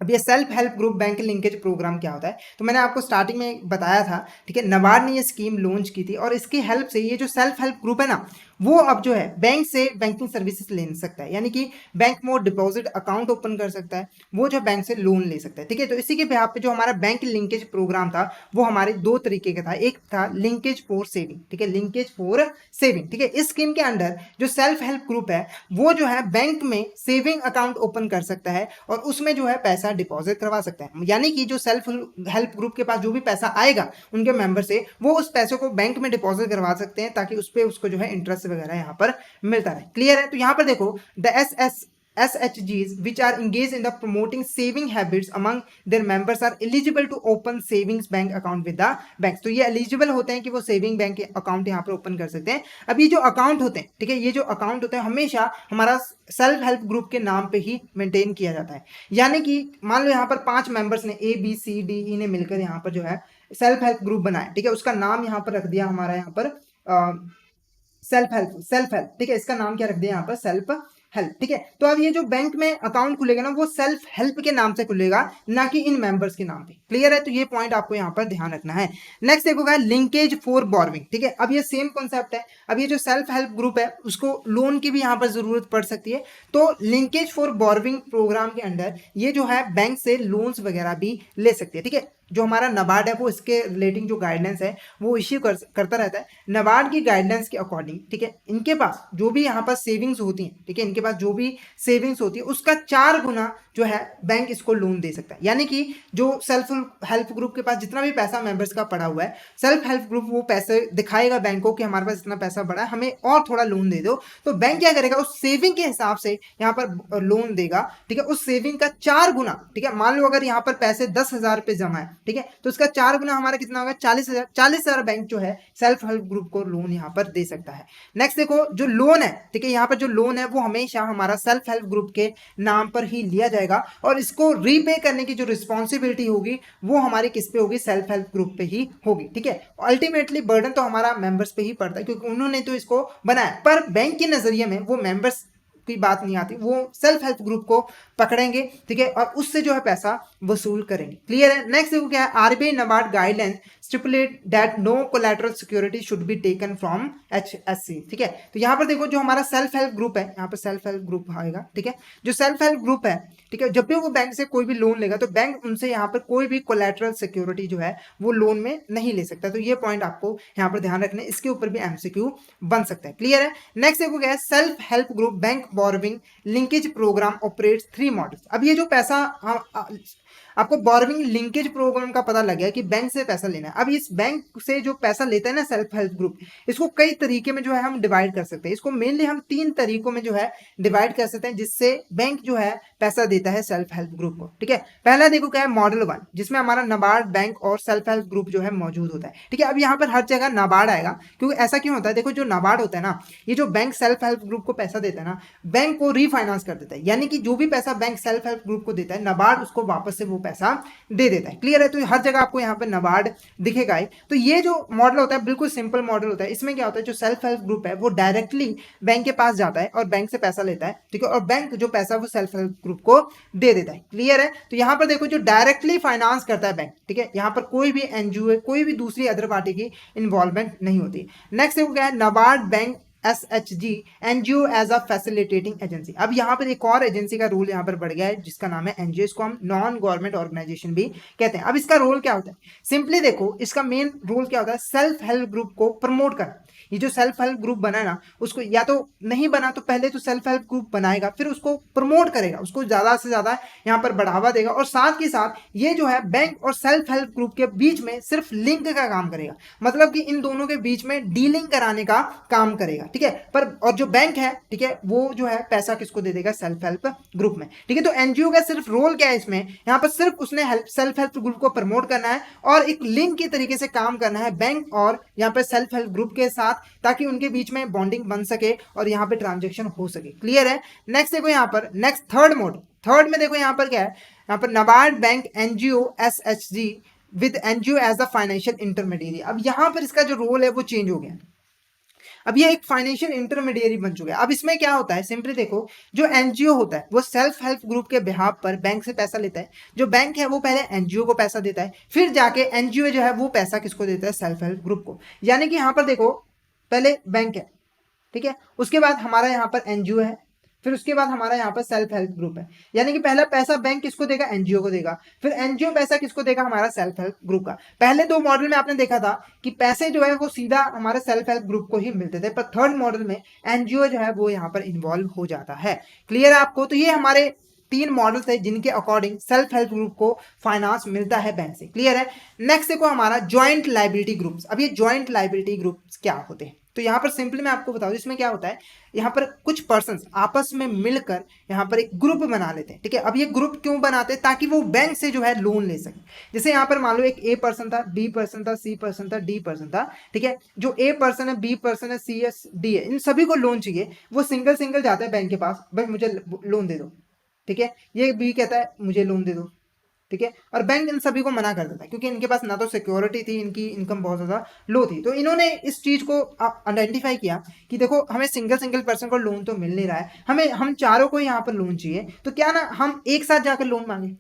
अब ये self help group bank linkage programme क्या होता है, तो मैंने आपको स्टार्टिंग में बताया था, ठीक है। नाबार्ड ने ये स्कीम लॉन्च की थी और इसकी हेल्प से ये जो सेल्फ हेल्प ग्रुप है ना वो अब जो है बैंक से बैंकिंग सर्विसेज ले सकता है, यानी कि बैंक में डिपॉजिट अकाउंट ओपन कर सकता है, वो जो बैंक से लोन ले सकता है, ठीक है। तो इसी के बिहाफ पे जो हमारा बैंक लिंकेज प्रोग्राम था वो हमारे दो तरीके का था। एक था लिंकेज फॉर सेविंग, ठीक है, लिंकेज फॉर सेविंग, ठीक है। इस स्कीम के अंडर जो सेल्फ हेल्प ग्रुप है वो जो है बैंक में सेविंग अकाउंट ओपन कर सकता है और उसमें जो है पैसा डिपॉजिट करवा सकता है। यानी कि जो सेल्फ हेल्प ग्रुप के पास जो भी पैसा आएगा उनके मेंबर से, वो उस पैसे को बैंक में डिपॉजिट करवा सकते हैं ताकि उस पर उसको जो है इंटरेस्ट वगैरह यहाँ पर मिलता रहे। क्लियर है। तो यहाँ पर देखो the SHGs which are engaged in the promoting saving habits among their members are eligible to open savings bank account with the banks। तो ये एलिजिबल होते हैं कि वो सेविंग बैंक अकाउंट यहाँ पर ओपन कर सकते हैं। अब ये जो अकाउंट होते हैं, ठीक है, ये जो अकाउंट होते हैं हमेशा हमारा सेल्फ हेल्प ग्रुप के नाम पे ही मेंटेन किया जाता है। यानी कि मान लो यहाँ पर 5 मेंबर्स ने ABCDE ने मिलकर यहाँ पर जो है सेल्फ हेल्प ग्रुप बनाया, ठीक है। उसका नाम यहाँ पर रख दिया हमारा यहाँ पर सेल्फ हेल्प, ठीक है। इसका नाम क्या रख दिया यहाँ पर, सेल्फ हेल्प, ठीक है। तो अब ये जो बैंक में अकाउंट खुलेगा ना वो सेल्फ हेल्प के नाम से खुलेगा, ना कि इन मेंबर्स के नाम पे। क्लियर है। तो ये पॉइंट आपको यहाँ पर ध्यान रखना है। नेक्स्ट देखोगा लिंकेज फॉर बोरोविंग, ठीक है। अब ये सेम कॉन्सेप्ट है। अब ये जो सेल्फ हेल्प ग्रुप है उसको लोन की भी यहाँ पर जरूरत पड़ सकती है, तो लिंकेज फॉर बोरोविंग प्रोग्राम के अंडर ये जो है बैंक से लोन्स वगैरह भी ले सकती है, ठीक है। जो हमारा नाबार्ड है वो इसके रिलेटिंग जो गाइडेंस है वो इश्यू करता रहता है। नाबार्ड की गाइडेंस के अकॉर्डिंग, ठीक है, इनके पास जो भी यहाँ पर सेविंग्स होती हैं, ठीक है, इनके पास जो भी सेविंग्स होती है उसका 4 गुना जो है बैंक इसको लोन दे सकता है। यानी कि जो सेल्फ हेल्प ग्रुप के पास जितना भी पैसा मेंबर्स का पड़ा हुआ है, सेल्फ हेल्प ग्रुप वो पैसे दिखाएगा बैंक को कि हमारे पास इतना पैसा पड़ा है, हमें और थोड़ा लोन दे दो। तो बैंक क्या करेगा, उस सेविंग के हिसाब से यहाँ पर लोन देगा, ठीक है, उस सेविंग का 4 गुना, ठीक है। मान लो अगर यहाँ पर पैसे 10,000 रुपये जमा है, ठीक है, तो उसका 4 गुना हमारा कितना होगा, 40,000 बैंक जो है सेल्फ हेल्प ग्रुप को लोन यहाँ पर दे सकता है। नेक्स्ट देखो जो लोन है, ठीक है, यहाँ पर जो लोन है वो हमेशा हमारा सेल्फ हेल्प ग्रुप के नाम पर ही लिया जाएगा और इसको रीपे करने की जो रिस्पॉन्सिबिलिटी होगी वो हमारी किस पे होगी, सेल्फ हेल्प ग्रुप पे ही होगी, ठीक है। अल्टीमेटली बर्डन तो हमारा मेंबर्स पे ही पड़ता है क्योंकि उन्होंने तो इसको बनाया, पर बैंक के नजरिए में वो मेंबर्स की बात नहीं आती, वो सेल्फ हेल्प ग्रुप को पकड़ेंगे, ठीक है, और उससे जो है पैसा वसूल करेंगे। क्लियर है। नेक्स्ट देखो क्या है, RBI NABARD guideline stipulate that no collateral security should be taken from HSC, ठीक है। तो यहाँ पर देखो जो हमारा सेल्फ हेल्प ग्रुप है, यहाँ पर सेल्फ हेल्प ग्रुप आएगा, ठीक है, जो सेल्फ हेल्प ग्रुप है, ठीक है, जब भी वो बैंक से कोई भी लोन लेगा तो बैंक उनसे यहाँ पर कोई भी कोलैटरल सिक्योरिटी जो है वो लोन में नहीं ले सकता। तो ये पॉइंट आपको यहाँ पर ध्यान रखना है, इसके ऊपर भी MCQ बन सकता है। क्लियर है। नेक्स्ट देखो क्या है, self help group bank borrowing linkage programme operates 3 models. अब ये जो पैसा आपको बोरोविंग लिंकेज प्रोग्राम का पता लग गया कि बैंक से पैसा लेना है। अब इस बैंक से जो पैसा लेता है ना सेल्फ हेल्प ग्रुप, इसको कई तरीके में जो है हम डिवाइड कर सकते हैं। इसको मेनली हम 3 तरीकों में जो है डिवाइड कर सकते हैं जिससे बैंक जो है पैसा देता है सेल्फ हेल्प ग्रुप को। ठीक है, पहला देखो क्या है, मॉडल 1, जिसमें हमारा नाबार्ड बैंक और सेल्फ हेल्प ग्रुप जो है मौजूद होता है। ठीक है, अब यहाँ पर हर जगह नाबार्ड आएगा, क्योंकि ऐसा क्यों होता है, देखो जो नाबार्ड होता है ना, ये जो बैंक सेल्फ हेल्प ग्रुप को पैसा देता है ना, बैंक को रीफाइनेंस कर देता है, यानी कि जो भी पैसा बैंक सेल्फ हेल्प ग्रुप को देता है नाबार्ड उसको वापस से वो पैसा दे देता है। क्लियर है, तो हर जगह आपको यहाँ पर नाबार्ड दिखेगा ही। तो ये जो मॉडल होता है बिल्कुल सिंपल मॉडल होता है। इसमें क्या होता है, जो सेल्फ हेल्प ग्रुप है वो डायरेक्टली बैंक के पास जाता है और बैंक से पैसा लेता है। ठीक है, और बैंक जो पैसा वो सेल्फ हेल्प ग्रुप को दे देता है। क्लियर है, तो यहाँ पर देखो जो डायरेक्टली फाइनेंस करता है बैंक, ठीक है, यहाँ पर कोई भी एनजीओ कोई भी दूसरी अदर पार्टी की इन्वॉल्वमेंट नहीं होती। नेक्स्ट देखो क्या है, NABARD bank SHG NGO as a facilitating agency. अब यहाँ पर एक और एजेंसी का रोल यहाँ पर बढ़ गया है जिसका नाम है एनजीओ, इसको हम नॉन गवर्नमेंट ऑर्गेनाइजेशन भी कहते हैं। अब इसका रोल क्या होता है, सिंपली देखो इसका मेन रोल क्या होता है, सेल्फ हेल्प ग्रुप को प्रमोट करना। ये जो सेल्फ हेल्प ग्रुप बना है ना, उसको या तो नहीं बना तो पहले तो सेल्फ हेल्प ग्रुप बनाएगा, फिर उसको प्रमोट करेगा, उसको ज्यादा से ज्यादा यहाँ पर बढ़ावा देगा, और साथ के साथ ये जो है बैंक और सेल्फ हेल्प ग्रुप के बीच में सिर्फ लिंक का काम करेगा, मतलब कि इन दोनों के बीच में डीलिंग कराने का काम करेगा। ठीक है, पर और जो बैंक है, ठीक है, वो जो है पैसा किसको दे देगा, सेल्फ हेल्प ग्रुप में। ठीक है, तो एनजीओ का सिर्फ रोल क्या है इसमें, यहाँ पर सिर्फ उसने सेल्फ हेल्प ग्रुप को प्रमोट करना है और एक लिंक की तरीके से काम करना है बैंक और यहाँ पर सेल्फ हेल्प ग्रुप के साथ, ताकि उनके बीच में बॉन्डिंग बन सके और यहाँ पे ट्रांजेक्शन हो सके। क्लियर है, नेक्स्ट देखो यहाँ पर, नेक्स्ट थर्ड मोड, थर्ड में देखो यहाँ पर क्या है, यहाँ पर NABARD bank NGO SHG with NGO as a financial intermediary. अब यहाँ पर इसका जो रोल है वो चेंज हो गया, अब ये एक फाइनेंशियल इंटरमीडिएरी बन चुका है। अब इसमें क्या होता है, सिंपली देखो जो एनजीओ होता है वो सेल्फ हेल्प ग्रुप के बिहाफ पर बैंक से पैसा लेता है, जो बैंक है वो पहले एनजीओ को पैसा देता है, फिर जाके एनजीओ जो है वो पैसा किसको देता है, सेल्फ हेल्प ग्रुप को। यानी कि यहाँ पर देखो पहले बैंक है, ठीक है, उसके बाद हमारा यहाँ पर एनजीओ है, फिर उसके बाद हमारा यहाँ पर सेल्फ हेल्प ग्रुप है। यानी कि पहला पैसा बैंक किसको देगा, एनजीओ को देगा, फिर एनजीओ पैसा किसको देगा, हमारा सेल्फ हेल्प ग्रुप का। पहले 2 मॉडल में आपने देखा था कि पैसे जो है वो सीधा हमारे सेल्फ हेल्प ग्रुप को ही मिलते थे, पर थर्ड मॉडल में एनजीओ जो है वो यहाँ पर इन्वॉल्व हो जाता है। क्लियर है आपको, तो ये हमारे 3 मॉडल थे जिनके अकॉर्डिंग सेल्फ हेल्प ग्रुप को फाइनेंस मिलता है बैंक से। क्लियर है, नेक्स्ट देखो हमारा ज्वाइंट लायबिलिटी ग्रुप्स। अब ये ज्वाइंट लायबिलिटी ग्रुप्स क्या होते हैं, तो यहाँ पर सिंपली मैं आपको बताऊं, इसमें क्या होता है, यहाँ पर कुछ पर्सन्स आपस में मिलकर यहाँ पर एक ग्रुप बना लेते हैं। ठीक है, अब ये ग्रुप क्यों बनाते हैं, ताकि वो बैंक से जो है लोन ले सके। जैसे यहाँ पर मान लो एक A पर्सन था, B पर्सन था, C पर्सन था, D पर्सन था। ठीक है, जो A पर्सन है, B पर्सन है, C है, D है, इन सभी को लोन चाहिए, वो सिंगल सिंगल जाता है बैंक के पास, भाई मुझे लोन दे दो। ठीक है, ये B कहता है मुझे लोन दे दो। ठीक है, और बैंक इन सभी को मना कर देता है, क्योंकि इनके पास ना तो सिक्योरिटी थी, इनकी इनकम बहुत ज़्यादा लो थी। तो इन्होंने इस चीज़ को आइडेंटिफाई किया कि देखो हमें सिंगल सिंगल पर्सन को लोन तो मिल नहीं रहा है, हमें हम चारों को यहाँ पर लोन चाहिए, तो क्या ना हम एक साथ जाकर लोन मांगे।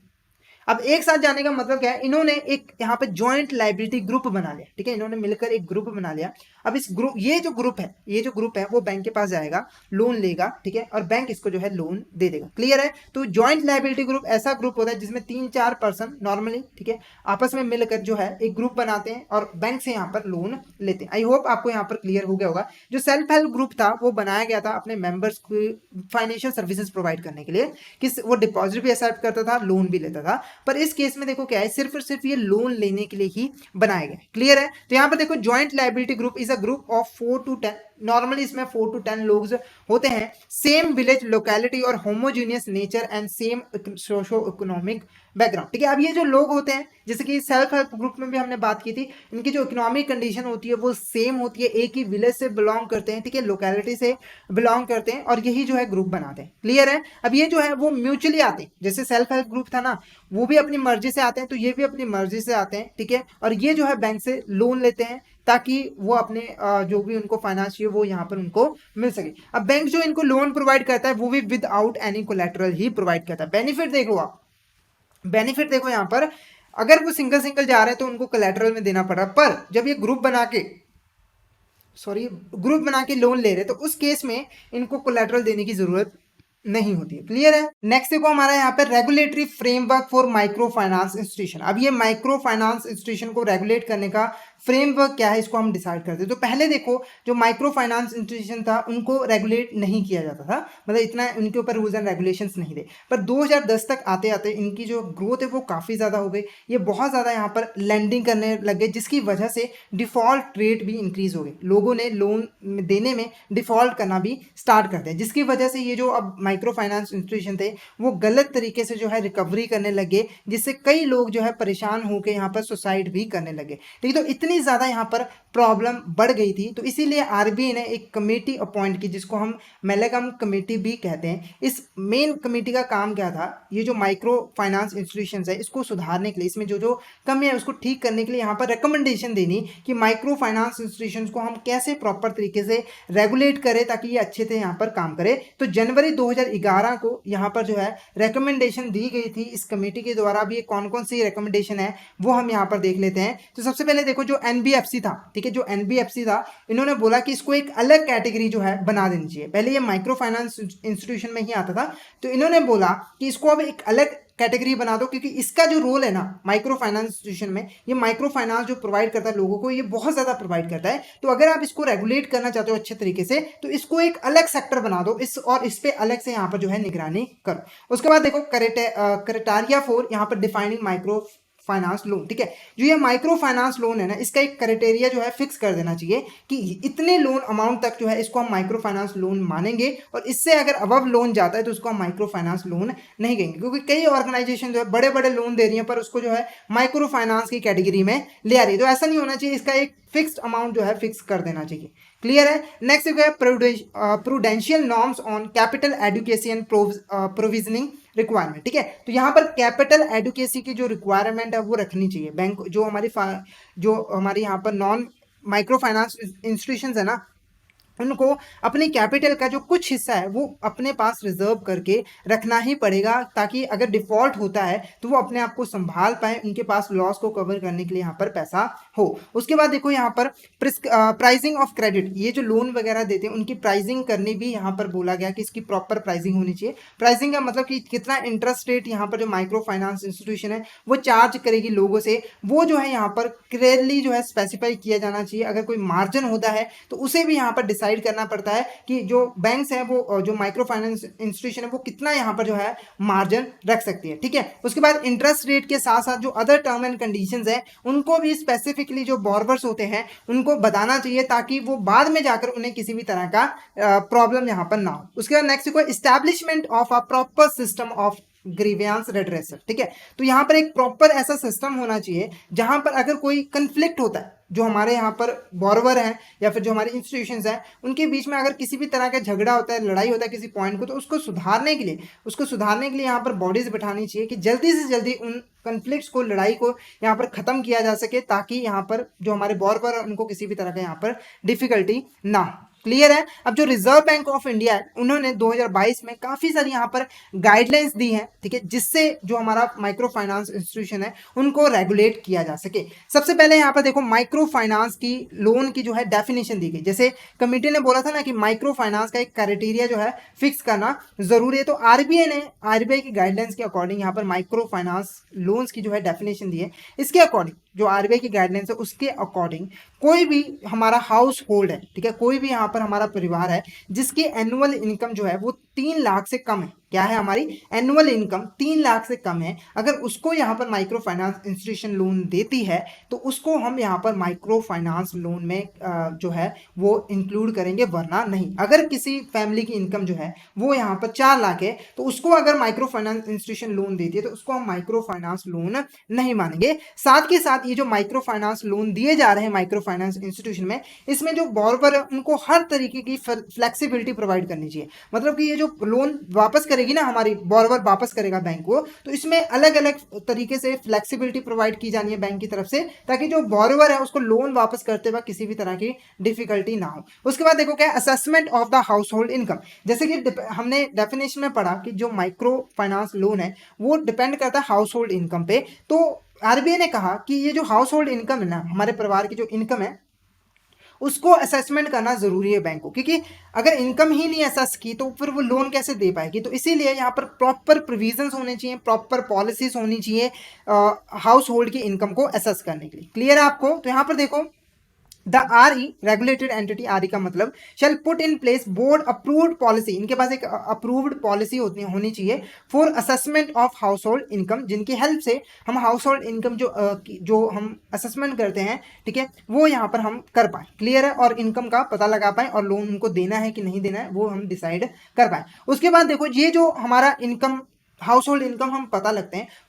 अब एक साथ जाने का मतलब क्या है, इन्होंने एक यहाँ पे ज्वाइंट लायबिलिटी ग्रुप बना लिया। ठीक है, इन्होंने मिलकर एक ग्रुप बना लिया। अब इस ग्रुप ये जो ग्रुप है वो बैंक के पास जाएगा, लोन लेगा। ठीक है, और बैंक इसको जो है लोन दे देगा। क्लियर है, तो ज्वाइंट लायबिलिटी ग्रुप ऐसा ग्रुप होता है जिसमें 3-4 पर्सन नॉर्मली, ठीक है, आपस में मिलकर जो है एक ग्रुप बनाते हैं और बैंक से यहाँ पर लोन लेते हैं। आई होप आपको यहाँ पर क्लियर हो गया होगा। जो सेल्फ हेल्प ग्रुप था वो बनाया गया था अपने मेंबर्स को फाइनेंशियल सर्विसेज प्रोवाइड करने के लिए, कि वो डिपॉजिट भी एक्सेप्ट करता था, लोन भी लेता था। पर इस केस में देखो क्या है, सिर्फ और सिर्फ ये लोन लेने के लिए ही बनाया गया। क्लियर है, तो यहाँ पर देखो joint liability group is a group of 4 to 10, normally इसमें 4 to 10 लोग होते हैं, सेम विलेज लोकेलिटी और homogeneous nature and same socio economic background. ठीक है, अब ये जो लोग होते हैं, जैसे कि सेल्फ हेल्प ग्रुप में भी हमने बात की थी, इनकी जो इकोनॉमिक कंडीशन होती है वो सेम होती है, एक ही विलेज से बिलोंग करते हैं, ठीक है, लोकेलिटी से बिलोंग करते हैं, और यही जो है ग्रुप बनाते हैं। क्लियर है, अब ये जो है वो म्यूचुअली आते हैं, जैसे सेल्फ हेल्प ग्रुप था ना, वो भी अपनी मर्जी से आते हैं, तो ये भी अपनी मर्जी से आते हैं। ठीक है, और ये जो है बैंक से लोन लेते हैं ताकि वो अपने जो भी उनको फाइनेंस चाहिए वो यहाँ पर उनको मिल सके। अब बैंक जो इनको लोन प्रोवाइड करता है वो भी विदाउट एनी कोलैटरल ही प्रोवाइड करता है। बेनिफिट देखो आप, बेनिफिट देखो यहाँ पर, अगर वो सिंगल सिंगल जा रहे हैं तो उनको कोलैटरल में देना पड़ रहा है, पर जब ये ग्रुप बना के लोन ले रहे हैं तो उस केस में इनको कोलैटरल देने की जरूरत नहीं होती है। क्लियर है, नेक्स्ट देखो हमारा यहाँ पे regulatory framework for micro finance institution. अब ये माइक्रो फाइनेंस इंस्टीट्यूशन को रेगुलेट करने का फ्रेमवर्क क्या है इसको हम डिसाइड करते हैं। तो पहले देखो जो माइक्रो फाइनेंस इंस्टीट्यूशन था उनको रेगुलेट नहीं किया जाता था, मतलब इतना उनके ऊपर रूल्स एंड रेगुलेशंस नहीं थे। पर 2010 तक आते आते इनकी जो ग्रोथ है वो काफ़ी ज़्यादा हो गई, ये बहुत ज़्यादा यहाँ पर लैंडिंग करने लग गए, जिसकी वजह से डिफ़ॉल्ट रेट भी इंक्रीज़ हो गए, लोगों ने लोन देने में डिफ़ॉल्ट करना भी स्टार्ट कर दिया, जिसकी वजह से ये जो अब माइक्रो फाइनेंस इंस्टीट्यूशन थे वो गलत तरीके से जो है रिकवरी करने लगे, जिससे कई लोग जो है परेशान होकर यहाँ पर सुसाइड भी करने लगे। ठीक है, तो इतनी ज़्यादा यहाँ पर प्रॉब्लम बढ़ गई थी, तो इसीलिए आरबीआई ने एक कमेटी अपॉइंट की जिसको हम मेलेगम कमेटी भी कहते हैं। इस मेन कमेटी का काम क्या था, ये जो माइक्रो फाइनेंस इंस्टीट्यूशंस है इसको सुधारने के लिए, इसमें जो जो कमी है उसको ठीक करने के लिए यहाँ पर रिकमेंडेशन देनी कि माइक्रो फाइनेंस इंस्टीट्यूशंस को हम कैसे प्रॉपर तरीके से रेगुलेट करें ताकि ये अच्छे से यहाँ पर काम करे। तो जनवरी 2011 को यहाँ पर जो है रिकमेंडेशन दी गई थी इस कमेटी के द्वारा। भी कौन कौन सी रिकमेंडेशन है वो हम यहाँ पर देख लेते हैं। तो सबसे पहले देखो जो एनबीएफसी था, ठीक है, जो एनबीएफसी था इन्होंने बोला कि इसको एक अलग कैटेगरी जो है बना देनी चाहिए। पहले ये माइक्रो फाइनेंस इंस्टीट्यूशन में ही आता था, तो इन्होंने बोला कि इसको अब एक अलग कैटेगरी बना दो, क्योंकि इसका जो रोल है ना माइक्रो फाइनेंस इंस्टीट्यूशन में, ये माइक्रो फाइनेंस जो प्रोवाइड करता है लोगों को, ये बहुत ज़्यादा प्रोवाइड करता है। तो अगर आप इसको रेगुलेट करना चाहते हो अच्छे तरीके से तो इसको एक अलग सेक्टर बना दो और इस पे अलग से यहाँ पर जो है निगरानी करो। उसके बाद देखो क्राइटेरिया फॉर यहाँ पर डिफाइनिंग माइक्रो फाइनेंस लोन, ठीक है, जो ये माइक्रो फाइनेंस लोन है ना इसका एक क्राइटेरिया जो है फिक्स कर देना चाहिए कि इतने लोन अमाउंट तक जो है इसको हम माइक्रो फाइनेंस लोन मानेंगे, और इससे अगर अबव लोन जाता है तो उसको हम माइक्रो फाइनेंस लोन नहीं कहेंगे। क्योंकि कई ऑर्गेनाइजेशन जो है बड़े बड़े लोन दे रही हैं पर उसको जो है माइक्रो फाइनेंस की कैटेगरी में ले आ रही है, तो ऐसा नहीं होना चाहिए, इसका एक फिक्स्ड अमाउंट जो है फिक्स कर देना चाहिए। क्लियर है। नेक्स्ट है prudential norms on capital adequacy and provisioning requirement, ठीक है, तो यहाँ पर कैपिटल एडुकेसी की जो रिक्वायरमेंट है वो रखनी चाहिए। बैंक जो हमारी यहाँ पर नॉन माइक्रो फाइनेंस इंस्टीट्यूशंस है ना, उनको अपने कैपिटल का जो कुछ हिस्सा है वो अपने पास रिजर्व करके रखना ही पड़ेगा, ताकि अगर डिफॉल्ट होता है तो वो अपने आप को संभाल पाए, उनके पास लॉस को कवर करने के लिए यहाँ पर पैसा हो। उसके बाद देखो यहाँ पर प्राइसिंग ऑफ क्रेडिट, ये जो लोन वगैरह देते हैं उनकी प्राइसिंग करनी भी यहाँ पर बोला गया कि इसकी प्रॉपर प्राइसिंग होनी चाहिए। प्राइसिंग का मतलब कि कितना इंटरेस्ट रेट यहाँ पर जो माइक्रो फाइनेंस इंस्टीट्यूशन है वो चार्ज करेगी लोगों से, वो जो है यहाँ पर क्लियरली जो है स्पेसिफाई किया जाना चाहिए। अगर कोई मार्जिन होता है तो उसे भी यहाँ पर डिसाइड करना पड़ता है कि जो बैंक्स है वो जो माइक्रो फाइनेंस इंस्टीट्यूशन है वो कितना यहाँ पर जो है मार्जिन रख सकती है, ठीक है। उसके बाद इंटरेस्ट रेट के साथ साथ जो अदर टर्म एंड कंडीशंस है उनको भी स्पेसिफिकली जो बॉर्वर्स होते हैं उनको बताना चाहिए, ताकि वो बाद में जाकर उन्हें किसी भी तरह का प्रॉब्लम यहाँ पर ना हो। उसके बाद नेक्स्ट को establishment of a proper system of grievance redressal, ठीक है, तो यहाँ पर एक प्रॉपर ऐसा सिस्टम होना चाहिए जहाँ पर अगर कोई कंफ्लिक्ट होता है, जो हमारे यहाँ पर बॉर्वर हैं या फिर जो हमारे इंस्टीट्यूशंस हैं उनके बीच में अगर किसी भी तरह का झगड़ा होता है, लड़ाई होता है किसी पॉइंट को, तो उसको सुधारने के लिए यहाँ पर बॉडीज बिठानी चाहिए कि जल्दी से जल्दी उन कन्फ्लिक्ट्स को, लड़ाई को यहाँ पर ख़त्म किया जा सके, ताकि यहाँ पर जो हमारे बॉर्वर है उनको किसी भी तरह का यहाँ पर डिफिकल्टी ना हो। क्लियर है। अब जो रिजर्व बैंक ऑफ इंडिया है उन्होंने 2022 में काफ़ी सारी यहाँ पर गाइडलाइंस दी हैं, ठीक है, जिससे जो हमारा माइक्रो फाइनेंस इंस्टीट्यूशन है उनको रेगुलेट किया जा सके। सबसे पहले यहाँ पर देखो माइक्रो फाइनेंस की लोन की जो है डेफिनेशन दी गई। जैसे कमेटी ने बोला था ना कि माइक्रो फाइनेंस का एक क्राइटेरिया जो है फिक्स करना जरूरी है, तो आरबीआई की गाइडलाइंस के अकॉर्डिंग यहाँ पर माइक्रो फाइनेंस लोन्स की जो है डेफिनेशन दी है। इसके अकॉर्डिंग जो आरबीआई की गाइडलाइंस है उसके अकॉर्डिंग कोई भी हमारा हाउस होल्ड है, ठीक है, कोई भी यहाँ पर हमारा परिवार है जिसकी एनुअल इनकम जो है वो 3 लाख से कम है, क्या है हमारी एनुअल इनकम 3 लाख से कम है, अगर उसको यहाँ पर माइक्रो फाइनेंस इंस्टीट्यूशन लोन देती है तो उसको हम यहाँ पर माइक्रो फाइनेंस लोन में जो है वो इंक्लूड करेंगे, वरना नहीं। अगर किसी फैमिली की इनकम जो है वो यहाँ पर 4 लाख है तो उसको अगर माइक्रो फाइनेंस इंस्टीट्यूशन लोन देती है तो उसको हम माइक्रो फाइनेंस लोन नहीं मानेंगे। साथ के साथ ये जो माइक्रो फाइनेंस लोन दिए जा रहे हैं माइक्रो फाइनेंस इंस्टीट्यूशन में, इसमें जो बॉर्वर है उनको हर तरीके की फ्लेक्सिबिलिटी प्रोवाइड करनी चाहिए। मतलब कि ये जो लोन वापस करेगी ना, हमारी बॉर्वर वापस करेगा बैंक को, तो इसमें अलग अलग तरीके से फ्लेक्सिबिलिटी प्रोवाइड की जानी है बैंक की तरफ से, ताकि जो बॉर्वर है उसको लोन वापस करते वक्त किसी भी तरह की डिफिकल्टी ना हो। उसके बाद देखो क्या है assessment of the house hold income. जैसे कि हमने डेफिनेशन में पढ़ा कि जो माइक्रो फाइनेंस लोन है वो डिपेंड करता है हाउस होल्ड इनकम पे। तो आरबीआई ने कहा कि ये जो हाउस होल्ड इनकम है ना, हमारे परिवार की जो इनकम है उसको असेसमेंट करना जरूरी है बैंक को, क्योंकि अगर इनकम ही नहीं असेस की तो फिर वो लोन कैसे दे पाएगी। तो इसीलिए यहाँ पर प्रॉपर प्रोविजंस होने चाहिए, प्रॉपर पॉलिसीज होनी चाहिए हाउस होल्ड की इनकम को असेस करने के लिए। क्लियर है आपको? तो यहाँ पर देखो, the RE regulated entity, RE का मतलब shall put in place board approved policy, इनके पास एक अप्रूव्ड पॉलिसी होनी चाहिए for assessment of house hold income, जिनकी हेल्प से हम हाउस होल्ड इनकम जो हम असेसमेंट करते हैं, ठीक है, वो यहाँ पर हम कर पाए। क्लियर है? और इनकम का पता लगा पाए और लोन उनको देना है कि नहीं देना है वो हम डिसाइड कर पाए। उसके बाद देखो, ये जो हमारा इनकम हाउस होल्ड इनकम हम पता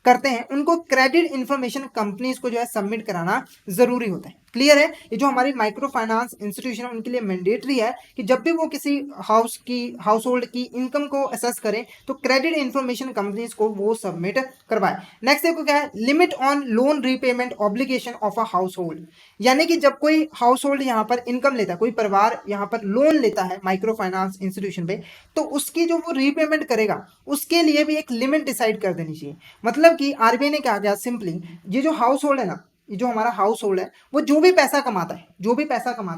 करते हैं, उनको क्रेडिट इंफॉर्मेशन कंपनीज को जो है सबमिट कराना जरूरी होता है। क्लियर है? ये जो हमारी माइक्रो फाइनेंस इंस्टीट्यूशन है उनके लिए मैंडेटरी है कि जब भी वो किसी हाउस होल्ड की इनकम को असेस करें तो क्रेडिट इंफॉर्मेशन कंपनीज को वो सबमिट करवाए। नेक्स्ट देखो क्या है, limit on loan repayment obligation of a house hold, यानी कि जब कोई हाउस होल्ड यहाँ पर इनकम लेता है, कोई परिवार यहाँ पर लोन लेता है माइक्रो फाइनेंस इंस्टीट्यूशन पे, तो उसकी जो वो रीपेमेंट करेगा उसके लिए भी एक लिमिट डिसाइड कर देनी चाहिए। मतलब कि RBI ने क्या किया, सिंपली ये जो हाउस होल्ड है ना, ये जो हमारा हाउस होल्ड है, वो जो भी पैसा कमाता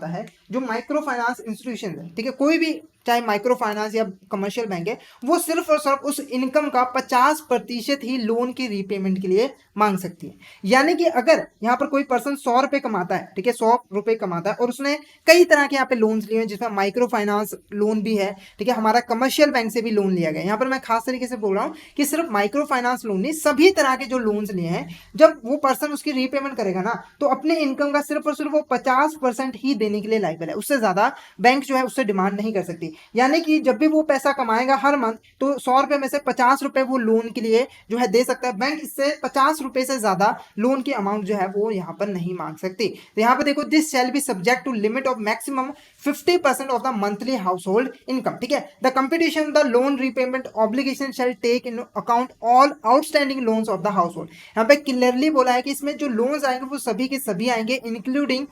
है, जो माइक्रो फाइनेंस इंस्टीट्यूशन है, ठीक है, कोई भी चाहे माइक्रो फाइनेंस या कमर्शियल बैंक है, वो सिर्फ और सिर्फ उस इनकम का 50% ही लोन की रीपेमेंट के लिए मांग सकती है। यानी कि अगर यहाँ पर कोई पर्सन 100 रुपए कमाता है, ठीक है, 100 रुपए कमाता है और उसने कई तरह के यहाँ पे लोन्स लिए हैं, जिसमें माइक्रो फाइनेंस लोन भी है, ठीक है, हमारा कमर्शियल बैंक से भी लोन लिया गया। यहाँ पर मैं खास तरीके से बोल रहा हूँ कि सिर्फ माइक्रो फाइनेंस लोन नहीं, सभी तरह के जो लोन्स लिए हैं, जब वो पर्सन उसकी रीपेमेंट करेगा ना, तो अपने इनकम का सिर्फ और सिर्फ वो 50% ही देने के लिए लायबल है, उससे ज्यादा बैंक जो है उससे डिमांड नहीं कर सकती। यानी कि जब भी वो पैसा कमाएगा हर मंथ, तो 100 रुपए में से 50 रुपए वो लोन के लिए जो है दे सकता है। बैंक इससे 50 रुपए से ज्यादा लोन की अमाउंट जो है वो यहाँ पर नहीं मांग सकती। तो यहाँ पर देखो, this shall be subject to limit of maximum 50% of the monthly house hold income, ठीक है। The competition the loan repayment obligation shall take in account all outstanding loans of the house hold. यहाँ पे clearly बोला है कि इसमें जो loans आएंगे वो सभी के सभी आएंगे, इंक्लूडिंग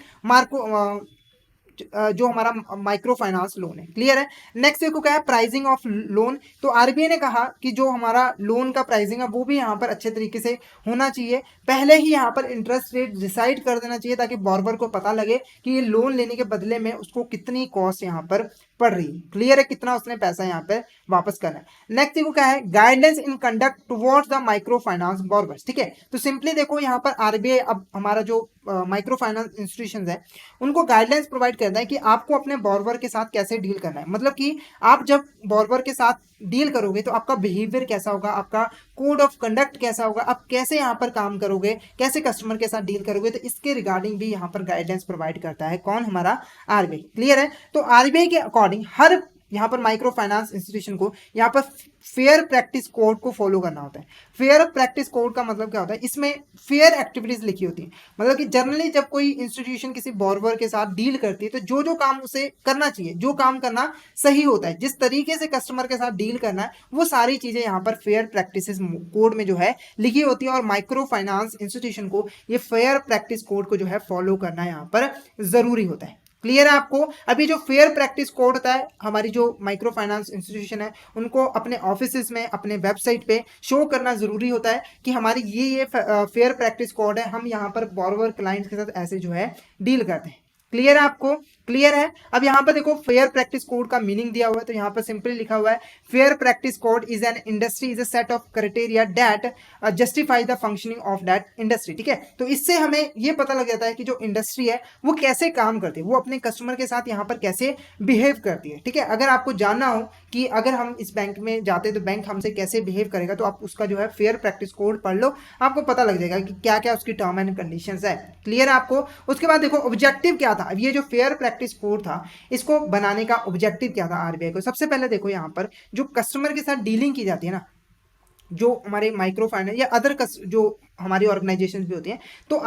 जो हमारा माइक्रो फाइनेंस लोन है। क्लियर है? नेक्स्ट देखो क्या है, प्राइसिंग ऑफ लोन। तो RBI ने कहा कि जो हमारा लोन का प्राइसिंग है वो भी यहाँ पर अच्छे तरीके से होना चाहिए। पहले ही यहाँ पर इंटरेस्ट रेट डिसाइड कर देना चाहिए ताकि बॉर्बर को पता लगे कि ये लोन लेने के बदले में उसको कितनी कॉस्ट यहाँ पर पड़ रही है। क्लियर है? कितना उसने पैसा यहाँ पे वापस करना है। नेक्स्ट देखो क्या है, guidance in conduct towards the micro finance borrowers, ठीक है। तो सिंपली देखो यहाँ पर RBI अब हमारा जो माइक्रो फाइनेंस इंस्टीट्यूशंस है उनको गाइडलाइंस प्रोवाइड करता है कि आपको अपने बॉर्बर के साथ कैसे डील करना है। मतलब कि आप जब बॉर्बर के साथ डील करोगे तो आपका बिहेवियर कैसा होगा, आपका कोड ऑफ कंडक्ट कैसा होगा, आप कैसे यहाँ पर काम करोगे, कैसे कस्टमर के साथ डील करोगे, तो इसके रिगार्डिंग भी यहाँ पर गाइडेंस प्रोवाइड करता है कौन, हमारा RBI। क्लियर है? तो RBI के अकॉर्डिंग हर यहाँ पर माइक्रो फाइनेंस इंस्टीट्यूशन को यहाँ पर फेयर प्रैक्टिस कोड को फॉलो करना होता है। फेयर प्रैक्टिस कोड का मतलब क्या होता है, इसमें फेयर एक्टिविटीज लिखी होती है। मतलब कि जनरली जब कोई इंस्टीट्यूशन किसी बॉर्बर के साथ डील करती है तो जो जो काम उसे करना चाहिए, जो काम करना सही होता है, जिस तरीके से कस्टमर के साथ डील करना है, वो सारी चीजें यहाँ पर फेयर प्रैक्टिस कोड में जो है लिखी होती है। और माइक्रो फाइनेंस इंस्टीट्यूशन को ये फेयर प्रैक्टिस कोड को जो है फॉलो करना यहाँ पर जरूरी होता है। क्लियर है आपको? अभी जो फेयर प्रैक्टिस कोड होता है, हमारी जो माइक्रो फाइनेंस इंस्टीट्यूशन है उनको अपने ऑफिस में, अपने वेबसाइट पे शो करना जरूरी होता है कि हमारी ये फेयर प्रैक्टिस कोड है, हम यहाँ पर बॉरोवर क्लाइंट्स के साथ ऐसे जो है डील करते हैं। क्लियर है आपको? क्लियर है? अब यहाँ पर देखो फेयर प्रैक्टिस कोड का मीनिंग दिया हुआ है, तो यहाँ पर सिंपली लिखा हुआ है, fair practice code is an industry is a set of criteria that justify the functioning of that industry, ठीक है। तो इससे हमें ये पता लग जाता है कि जो इंडस्ट्री है वो कैसे काम करती है, वो अपने कस्टमर के साथ यहाँ पर कैसे बिहेव करती है, ठीक है। अगर आपको जानना हो कि अगर हम इस बैंक में जाते हैं तो बैंक हमसे कैसे बिहेव करेगा, तो आप उसका जो है फेयर प्रैक्टिस कोड पढ़ लो, आपको पता लग जाएगा कि क्या क्या उसकी टर्म एंड कंडीशंस है। क्लियर है आपको? उसके बाद देखो ऑब्जेक्टिव क्या था। अब ये जो फेयर प्रैक्टिस कोड था इसको बनाने का ऑब्जेक्टिव क्या था RBI को, सबसे पहले देखो यहाँ पर जो कस्टमर के साथ डीलिंग की जाती है ना, जो हमारे माइक्रो फाइनेंस या अदर जो हमारी ऑर्गेनाइजेशन भी होती हैं, तो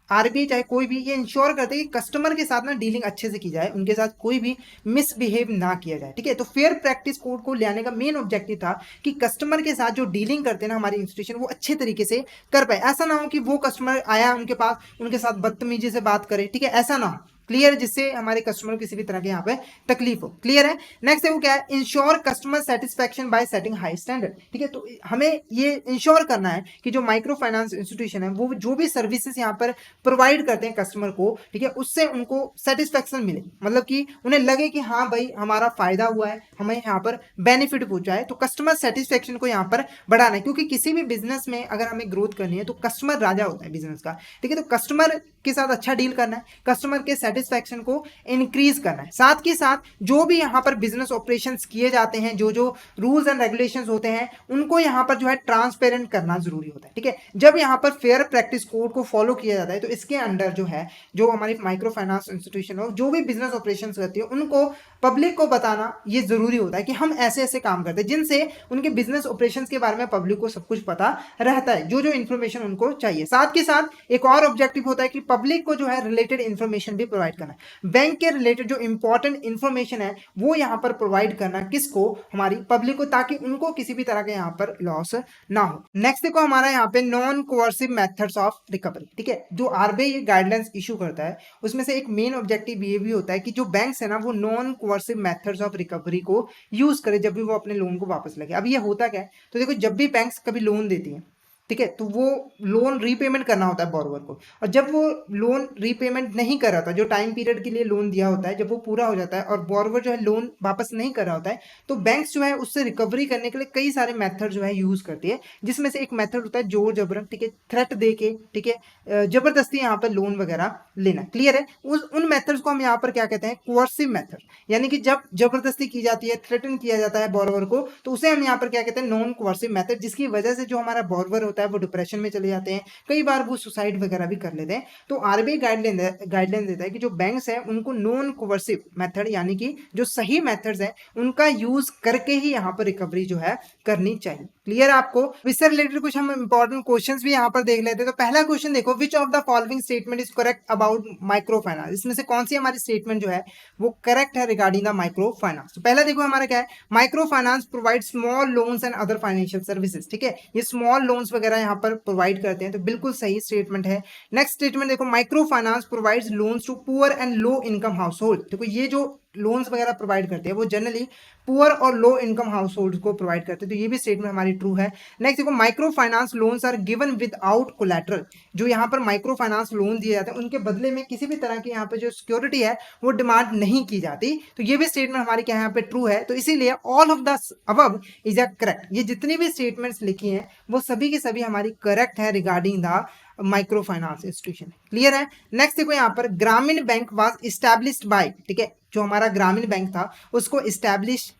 RBI चाहे कोई भी ये इंश्योर करते हैं कि कस्टमर के साथ ना डीलिंग अच्छे से की जाए, उनके साथ कोई भी मिसबिहेव ना किया जाए, ठीक है। तो फेयर प्रैक्टिस कोड को लाने का मेन ऑब्जेक्टिव था कि कस्टमर के साथ जो डीलिंग करते हैं ना हमारी इंस्टीट्यूशन, वो अच्छे तरीके से कर पाए। ऐसा ना हो कि वो कस्टमर आया उनके पास, उनके साथ बदतमीजी से बात करे, ठीक है, ऐसा ना हो। क्लियर है, जिससे हमारे कस्टमर को किसी भी तरह के यहाँ पे तकलीफ हो। क्लियर है। नेक्स्ट है वो क्या है, ensure customer satisfaction bye setting high standard. ठीक है, तो हमें ये इंश्योर करना है कि जो माइक्रो फाइनेंस इंस्टीट्यूशन है वो जो भी सर्विसेज यहाँ पर प्रोवाइड करते हैं कस्टमर को, ठीक है, उससे उनको सेटिस्फेक्शन मिले, मतलब कि उन्हें लगे कि हाँ भाई हमारा फायदा हुआ है, हमें यहाँ पर बेनिफिट पहुंचा है। तो कस्टमर सेटिस्फेक्शन को यहाँ पर बढ़ाना है, क्योंकि किसी भी बिजनेस में अगर हमें ग्रोथ करनी है तो कस्टमर राजा होता है बिजनेस का। ठीक है, तो कस्टमर के साथ अच्छा डील करना है, कस्टमर के सेटिस्फेक्शन को इंक्रीज करना है। साथ के साथ जो भी यहाँ पर बिजनेस ऑपरेशंस किए जाते हैं, जो जो रूल्स एंड रेगुलेशंस होते हैं, उनको यहाँ पर जो है ट्रांसपेरेंट करना जरूरी होता है। ठीक है, जब यहाँ पर फेयर प्रैक्टिस कोड को फॉलो किया जाता है तो इसके अंडर जो है, जो हमारी माइक्रो फाइनेंस इंस्टीट्यूशन हो, जो भी बिजनेस ऑपरेशन करती है, उनको पब्लिक को बताना ये जरूरी होता है कि हम ऐसे ऐसे काम करते हैं, जिनसे उनके बिजनेस ऑपरेशंस के बारे में पब्लिक को सब कुछ पता रहता है, जो जो इन्फॉर्मेशन उनको चाहिए। साथ के साथ एक और ऑब्जेक्टिव होता है कि पब्लिक को जो है रिलेटेड इन्फॉर्मेशन भी प्रोवाइड करना है। बैंक के रिलेटेड जो इंपॉर्टेंट इन्फॉर्मेशन है वो यहाँ पर प्रोवाइड करना किसको, हमारी पब्लिक को, ताकि उनको किसी भी तरह के यहाँ पर लॉस ना हो। नेक्स्ट देखो हमारा यहाँ पे non coercive methods of recovery. ठीक है, जो आरबीआई गाइडलाइंस इशू करता है उसमें से एक मेन ऑब्जेक्टिव ये भी होता है कि जो बैंक्स है ना वो non coercive methods of recovery को यूज करे जब भी वो अपने लोन को वापस लगे। अब ये होता क्या है, तो देखो जब भी बैंक्स कभी लोन देती है, ठीक है, तो वो लोन रीपेमेंट करना होता है बोरोवर को, और जब वो लोन रीपेमेंट नहीं कर रहा था, जो टाइम पीरियड के लिए लोन दिया होता है, जब वो पूरा हो जाता है और बोरोवर जो है लोन वापस नहीं कर रहा होता है, तो बैंक्स जो है उससे रिकवरी करने के लिए कई सारे मेथड जो है यूज करती है, जिसमें से एक मेथड होता है जोर जबरन। ठीक है, थ्रेट दे के, ठीक है, जबरदस्ती यहाँ पर लोन वगैरह लेना। क्लियर है, उन मेथड्स को हम यहाँ पर क्या कहते हैं, कोअर्सिव मेथड, यानी कि जब जबरदस्ती की जाती है, थ्रेटन किया जाता है बोरोवर को, तो उसे हम यहाँ पर क्या कहते हैं, नॉन कोअर्सिव मेथड, जिसकी वजह से जो हमारा बोरोवर होता है वो डिप्रेशन में चले जाते हैं, कई बार वो सुसाइड वगैरह भी कर लेते हैं। तो आरबीआई गाइडलाइन देता है कि जो बैंक्स हैं उनको नॉन कोअर्सिव मेथड, यानी कि जो सही मेथड्स हैं उनका यूज करके ही यहाँ पर रिकवरी जो है करनी चाहिए। क्लियर आपको। इससे रिलेटेड कुछ हम इंपॉर्टेंट क्वेश्चंस भी यहाँ पर देख लेते हैं। तो पहला क्वेश्चन देखो, which of the following statement is correct about micro finance. इसमें से कौन सी हमारी स्टेटमेंट जो है वो करेक्ट है रिगार्डिंग द माइक्रो फाइनेंस। तो पहला देखो हमारा क्या है, micro finance provide small loans and other financial services. ठीक है, ये स्मॉल लोन्स वगैरह यहाँ पर प्रोवाइड करते हैं, तो बिल्कुल सही स्टेटमेंट है। नेक्स्ट स्टेटमेंट देखो, micro finance provides loans to poor and low income house hold. देखो ये जो लोन्स वगैरह प्रोवाइड करते हैं वो जनरली पुअर और लो इनकम हाउस होल्ड को प्रोवाइड करते हैं, तो ये भी स्टेटमेंट हमारी ट्रू है। नेक्स्ट देखो, micro finance loans are given without collateral. जो यहाँ पर माइक्रो फाइनेंस लोन दिए जाते हैं उनके बदले में किसी भी तरह की यहाँ पे जो सिक्योरिटी है वो डिमांड नहीं की जाती, तो ये भी स्टेटमेंट हमारी क्या यहाँ पे ट्रू है। तो इसीलिए all of the above is a correct. ये जितनी भी स्टेटमेंट्स लिखी हैं वो सभी की सभी हमारी करेक्ट है regarding the micro finance institution. Clear है। नेक्स्ट देखो यहाँ पर, ग्रामीण बैंक वाज इस्टेब्लिश्ड बाय। ठीक है, जो हमारा ग्रामीण बैंक था उसको इस्टेब्लिश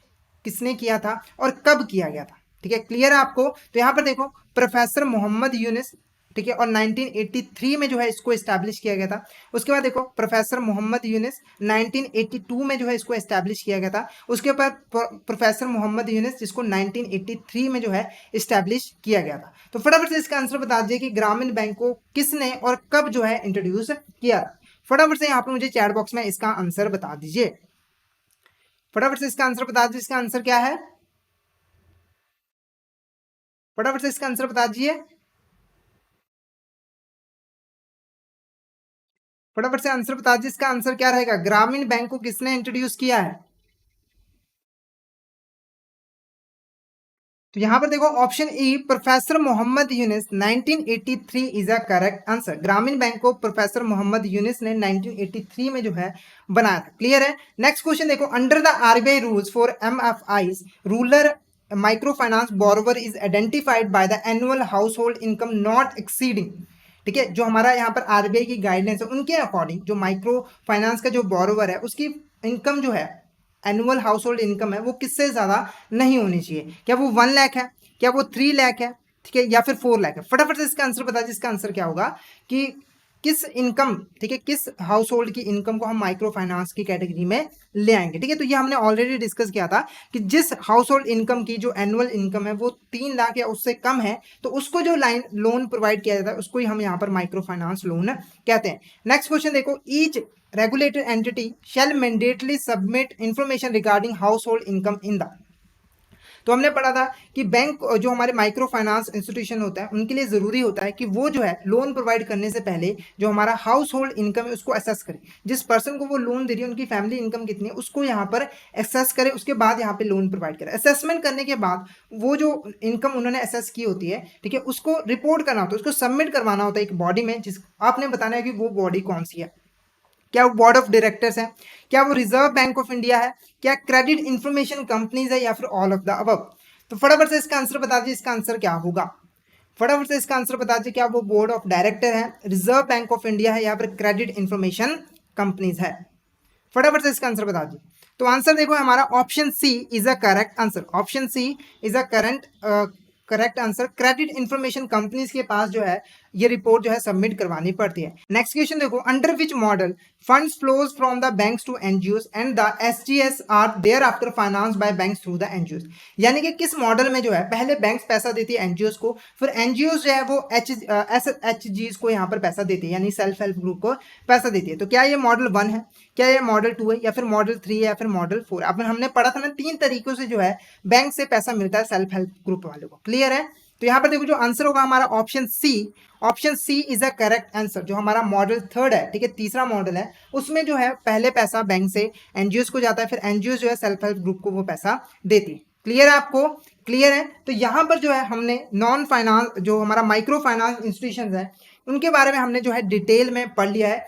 किसने किया था और कब किया गया था। ठीक है, क्लियर है आपको। तो यहाँ पर देखो, प्रोफेसर मोहम्मद यूनिस, ठीक है, और 1983 में जो है इसको एस्टैब्लिश किया गया था। उसके बाद देखो, प्रोफेसर मोहम्मद यूनिस 1982 में जो है इसको एस्टैब्लिश किया गया था। उसके ऊपर प्रोफेसर मोहम्मद यूनिस, जिसको 1983 में जो है एस्टैब्लिश किया गया था। तो फटाफट से इसका आंसर बता दीजिए कि ग्रामीण बैंक को किसने और कब जो है इंट्रोड्यूस किया। फटाफट से यहाँ पर मुझे चैट बॉक्स में इसका आंसर बता दीजिए। फटाफट से इसका आंसर बता दीजिए, इसका आंसर क्या है। फटाफट से इसका आंसर बता दीजिए। फटाफट से आंसर बता दीजिए, इसका आंसर क्या रहेगा। ग्रामीण बैंक को किसने इंट्रोड्यूस किया है। तो यहां पर देखो, option E professor Muhammad Yunus 1983 is a correct answer. Grameen bank को प्रोफेसर मोहम्मद यूनिस ने 1983 में जो है बनाया था। क्लियर है। नेक्स्ट क्वेश्चन देखो, under the RBI rules for MFIs rural micro finance borrower is identified by the annual house hold income not exceeding. ठीक है, जो हमारा यहाँ पर आरबीआई की गाइडलाइंस है उनके अकॉर्डिंग जो माइक्रो फाइनेंस का जो बोरोवर है उसकी इनकम जो है, एनुअल हाउस होल्ड इनकम है, वो किससे ज़्यादा नहीं होनी चाहिए। क्या वो 1 लाख है, क्या वो 3 लाख है, ठीक है, या फिर 4 लाख है। फटाफट से इसका आंसर बता दीजिए, इसका आंसर क्या होगा कि किस इनकम, ठीक है, किस हाउस होल्ड की इनकम को हम माइक्रो फाइनेंस की कैटेगरी में ले आएंगे। ठीक है, तो ये हमने ऑलरेडी डिस्कस किया था कि जिस हाउस होल्ड इनकम की जो एनुअल इनकम है वो 3 लाख या उससे कम है, तो उसको जो लोन प्रोवाइड किया जाता है उसको ही हम यहाँ पर माइक्रो फाइनेंस लोन कहते हैं। नेक्स्ट क्वेश्चन देखो, each regulated entity shall mandatorily submit information regarding household income in the। तो हमने पढ़ा था कि बैंक जो हमारे माइक्रो फाइनेंस इंस्टीट्यूशन होता है उनके लिए ज़रूरी होता है कि वो जो है लोन प्रोवाइड करने से पहले जो हमारा हाउस होल्ड इनकम है उसको असेस करे। जिस पर्सन को वो लोन दे रही है उनकी फैमिली इनकम कितनी है उसको यहाँ पर असेस करे, उसके बाद यहाँ पे लोन प्रोवाइड करे। असेसमेंट करने के बाद वो जो इनकम उन्होंने असेस की होती है, ठीक है, उसको रिपोर्ट करना होता है, उसको सबमिट करवाना होता है एक बॉडी में, जिस आपने बताना है कि वो बॉडी कौन सी है। क्या वो बोर्ड ऑफ डायरेक्टर्स है, क्या वो रिजर्व बैंक ऑफ इंडिया है, क्या क्रेडिट इंफॉर्मेशन कंपनीज है, या फिर ऑल ऑफ द अबव। तो फटाफट से इसका आंसर बता दीजिए, इसका आंसर क्या होगा। फटाफट से इसका आंसर बता दीजिए, क्या वो बोर्ड ऑफ डायरेक्टर है, रिजर्व बैंक ऑफ इंडिया है, या फिर क्रेडिट इंफॉर्मेशन कंपनीज है। फटाफट से इसका आंसर बता दीजिए। तो आंसर देखो हमारा option C is a correct answer. Option C is a correct answer. Credit information companies के पास जो है ये रिपोर्ट जो है सबमिट करवानी पड़ती है। नेक्स्ट क्वेश्चन देखो, under which model funds flows from the banks to NGOs and the एसजीएस are there after finance by banks through the NGOs. यानी कि किस मॉडल में जो है पहले बैंक्स पैसा देती है एनजीओस को, फिर एनजीओस जो है वो एचजीएस को यहाँ पर पैसा देती है, यानी सेल्फ हेल्प ग्रुप को पैसा देती है। तो क्या ये मॉडल 1 है, क्या ये मॉडल 2 है, या फिर मॉडल 3 है, या फिर मॉडल 4। अब हमने पढ़ा था ना 3 तरीकों से जो है बैंक से पैसा मिलता है सेल्फ हेल्प ग्रुप वालों को। क्लियर है। तो यहाँ पर देखो जो आंसर होगा हमारा option C. Option C is a correct answer. जो हमारा मॉडल 3 है, ठीक है, तीसरा मॉडल है, उसमें जो है पहले पैसा बैंक से एनजीओस को जाता है, फिर एनजीओ जो है सेल्फ हेल्प ग्रुप को वो पैसा देती है। क्लियर है आपको। क्लियर है। तो यहाँ पर जो है हमने नॉन फाइनेंस जो हमारा माइक्रो फाइनेंस इंस्टीट्यूशन है उनके बारे में हमने जो है डिटेल में पढ़ लिया है।